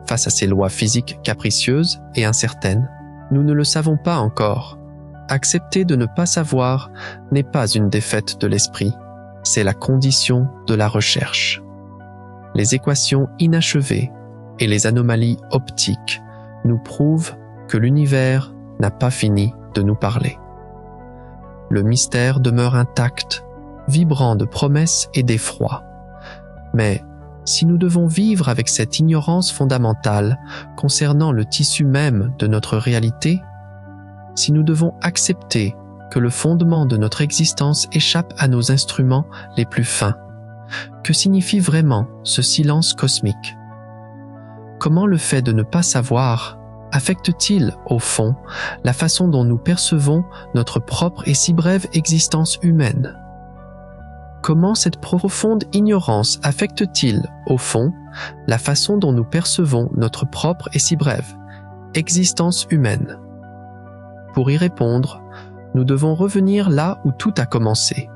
face à ces lois physiques capricieuses et incertaines? Nous ne le savons pas encore. Accepter de ne pas savoir n'est pas une défaite de l'esprit, c'est la condition de la recherche. Les équations inachevées et les anomalies optiques nous prouvent que l'univers n'a pas fini de nous parler. Le mystère demeure intact, vibrant de promesses et d'effroi. Mais si nous devons vivre avec cette ignorance fondamentale concernant le tissu même de notre réalité, si nous devons accepter que le fondement de notre existence échappe à nos instruments les plus fins, que signifie vraiment ce silence cosmique? Comment le fait de ne pas savoir affecte-t-il, au fond, la façon dont nous percevons notre propre et si brève existence humaine? Comment cette profonde ignorance affecte-t-il, au fond, la façon dont nous percevons notre propre et si brève existence humaine? Pour y répondre, nous devons revenir là où tout a commencé.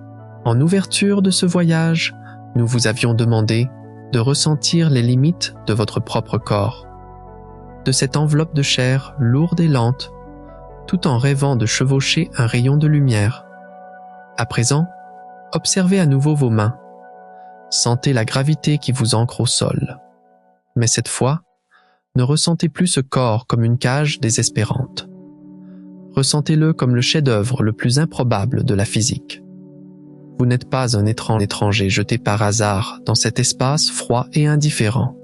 En ouverture de ce voyage, nous vous avions demandé de ressentir les limites de votre propre corps, de cette enveloppe de chair lourde et lente, tout en rêvant de chevaucher un rayon de lumière. À présent, observez à nouveau vos mains. Sentez la gravité qui vous ancre au sol. Mais cette fois, ne ressentez plus ce corps comme une cage désespérante. Ressentez-le comme le chef-d'œuvre le plus improbable de la physique. Vous n'êtes pas un étranger jeté par hasard dans cet espace froid et indifférent.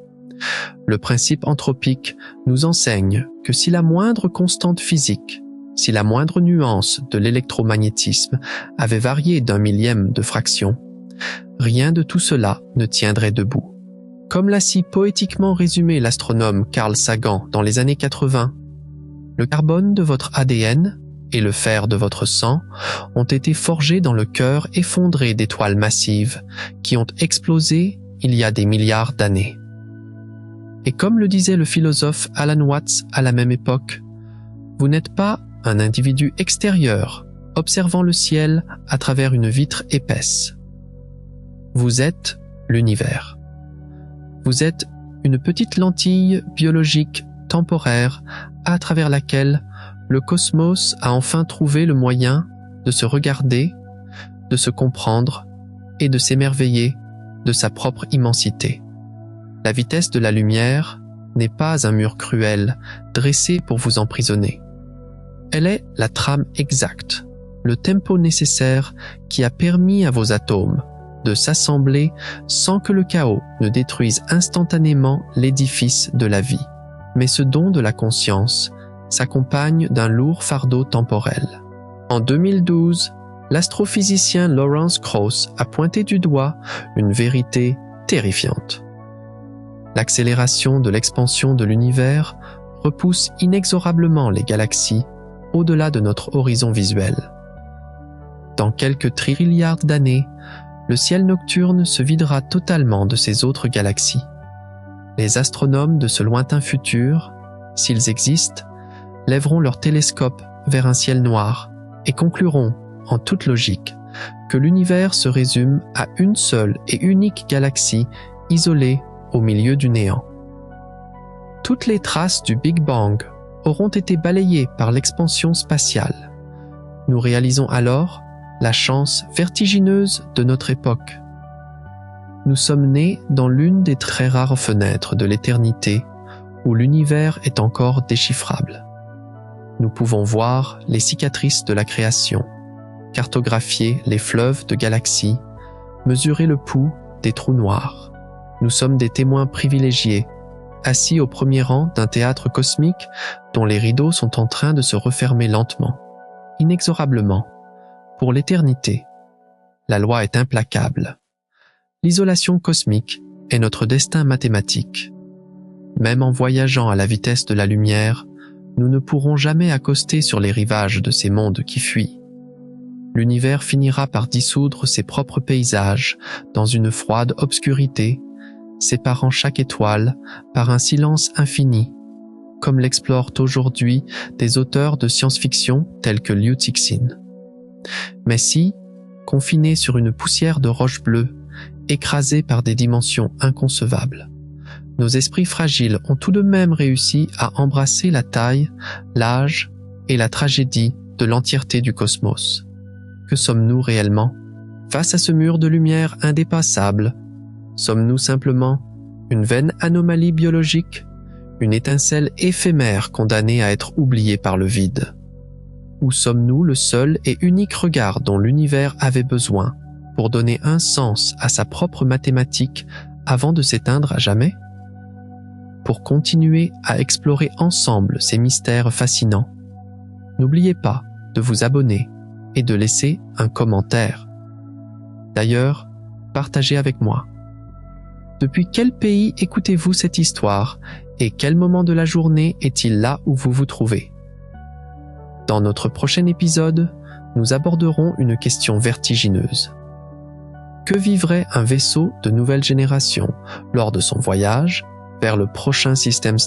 Le principe anthropique nous enseigne que si la moindre constante physique, si la moindre nuance de l'électromagnétisme avait varié d'un millième de fraction, rien de tout cela ne tiendrait debout. Comme l'a si poétiquement résumé l'astronome Carl Sagan dans les années 80, le carbone de votre ADN et le fer de votre sang ont été forgés dans le cœur effondré d'étoiles massives qui ont explosé il y a des milliards d'années. Et comme le disait le philosophe Alan Watts à la même époque, vous n'êtes pas un individu extérieur observant le ciel à travers une vitre épaisse. Vous êtes l'univers. Vous êtes une petite lentille biologique temporaire à travers laquelle le cosmos a enfin trouvé le moyen de se regarder, de se comprendre et de s'émerveiller de sa propre immensité. La vitesse de la lumière n'est pas un mur cruel dressé pour vous emprisonner. Elle est la trame exacte, le tempo nécessaire qui a permis à vos atomes de s'assembler sans que le chaos ne détruise instantanément l'édifice de la vie. Mais ce don de la conscience s'accompagne d'un lourd fardeau temporel. En 2012, l'astrophysicien Lawrence Krauss a pointé du doigt une vérité terrifiante. L'accélération de l'expansion de l'univers repousse inexorablement les galaxies au-delà de notre horizon visuel. Dans quelques trilliards d'années, le ciel nocturne se videra totalement de ces autres galaxies. Les astronomes de ce lointain futur, s'ils existent, lèveront leurs télescopes vers un ciel noir et concluront, en toute logique, que l'univers se résume à une seule et unique galaxie isolée au milieu du néant. Toutes les traces du Big Bang auront été balayées par l'expansion spatiale. Nous réalisons alors la chance vertigineuse de notre époque. Nous sommes nés dans l'une des très rares fenêtres de l'éternité où l'univers est encore déchiffrable. Nous pouvons voir les cicatrices de la création, cartographier les fleuves de galaxies, mesurer le pouls des trous noirs. Nous sommes des témoins privilégiés, assis au premier rang d'un théâtre cosmique dont les rideaux sont en train de se refermer lentement, inexorablement, pour l'éternité. La loi est implacable. L'isolation cosmique est notre destin mathématique. Même en voyageant à la vitesse de la lumière, nous ne pourrons jamais accoster sur les rivages de ces mondes qui fuient. L'univers finira par dissoudre ses propres paysages dans une froide obscurité, séparant chaque étoile par un silence infini, comme l'explorent aujourd'hui des auteurs de science-fiction tels que Liu Cixin. Mais si, confinés sur une poussière de roches bleues, écrasés par des dimensions inconcevables, nos esprits fragiles ont tout de même réussi à embrasser la taille, l'âge et la tragédie de l'entièreté du cosmos. Que sommes-nous réellement? Face à ce mur de lumière indépassable, sommes-nous simplement une vaine anomalie biologique, une étincelle éphémère condamnée à être oubliée par le vide? Ou sommes-nous le seul et unique regard dont l'univers avait besoin pour donner un sens à sa propre mathématique avant de s'éteindre à jamais? Pour continuer à explorer ensemble ces mystères fascinants, n'oubliez pas de vous abonner et de laisser un commentaire. D'ailleurs, partagez avec moi. Depuis quel pays écoutez-vous cette histoire et quel moment de la journée est-il là où vous vous trouvez? Dans notre prochain épisode, nous aborderons une question vertigineuse. Que vivrait un vaisseau de nouvelle génération lors de son voyage vers le prochain système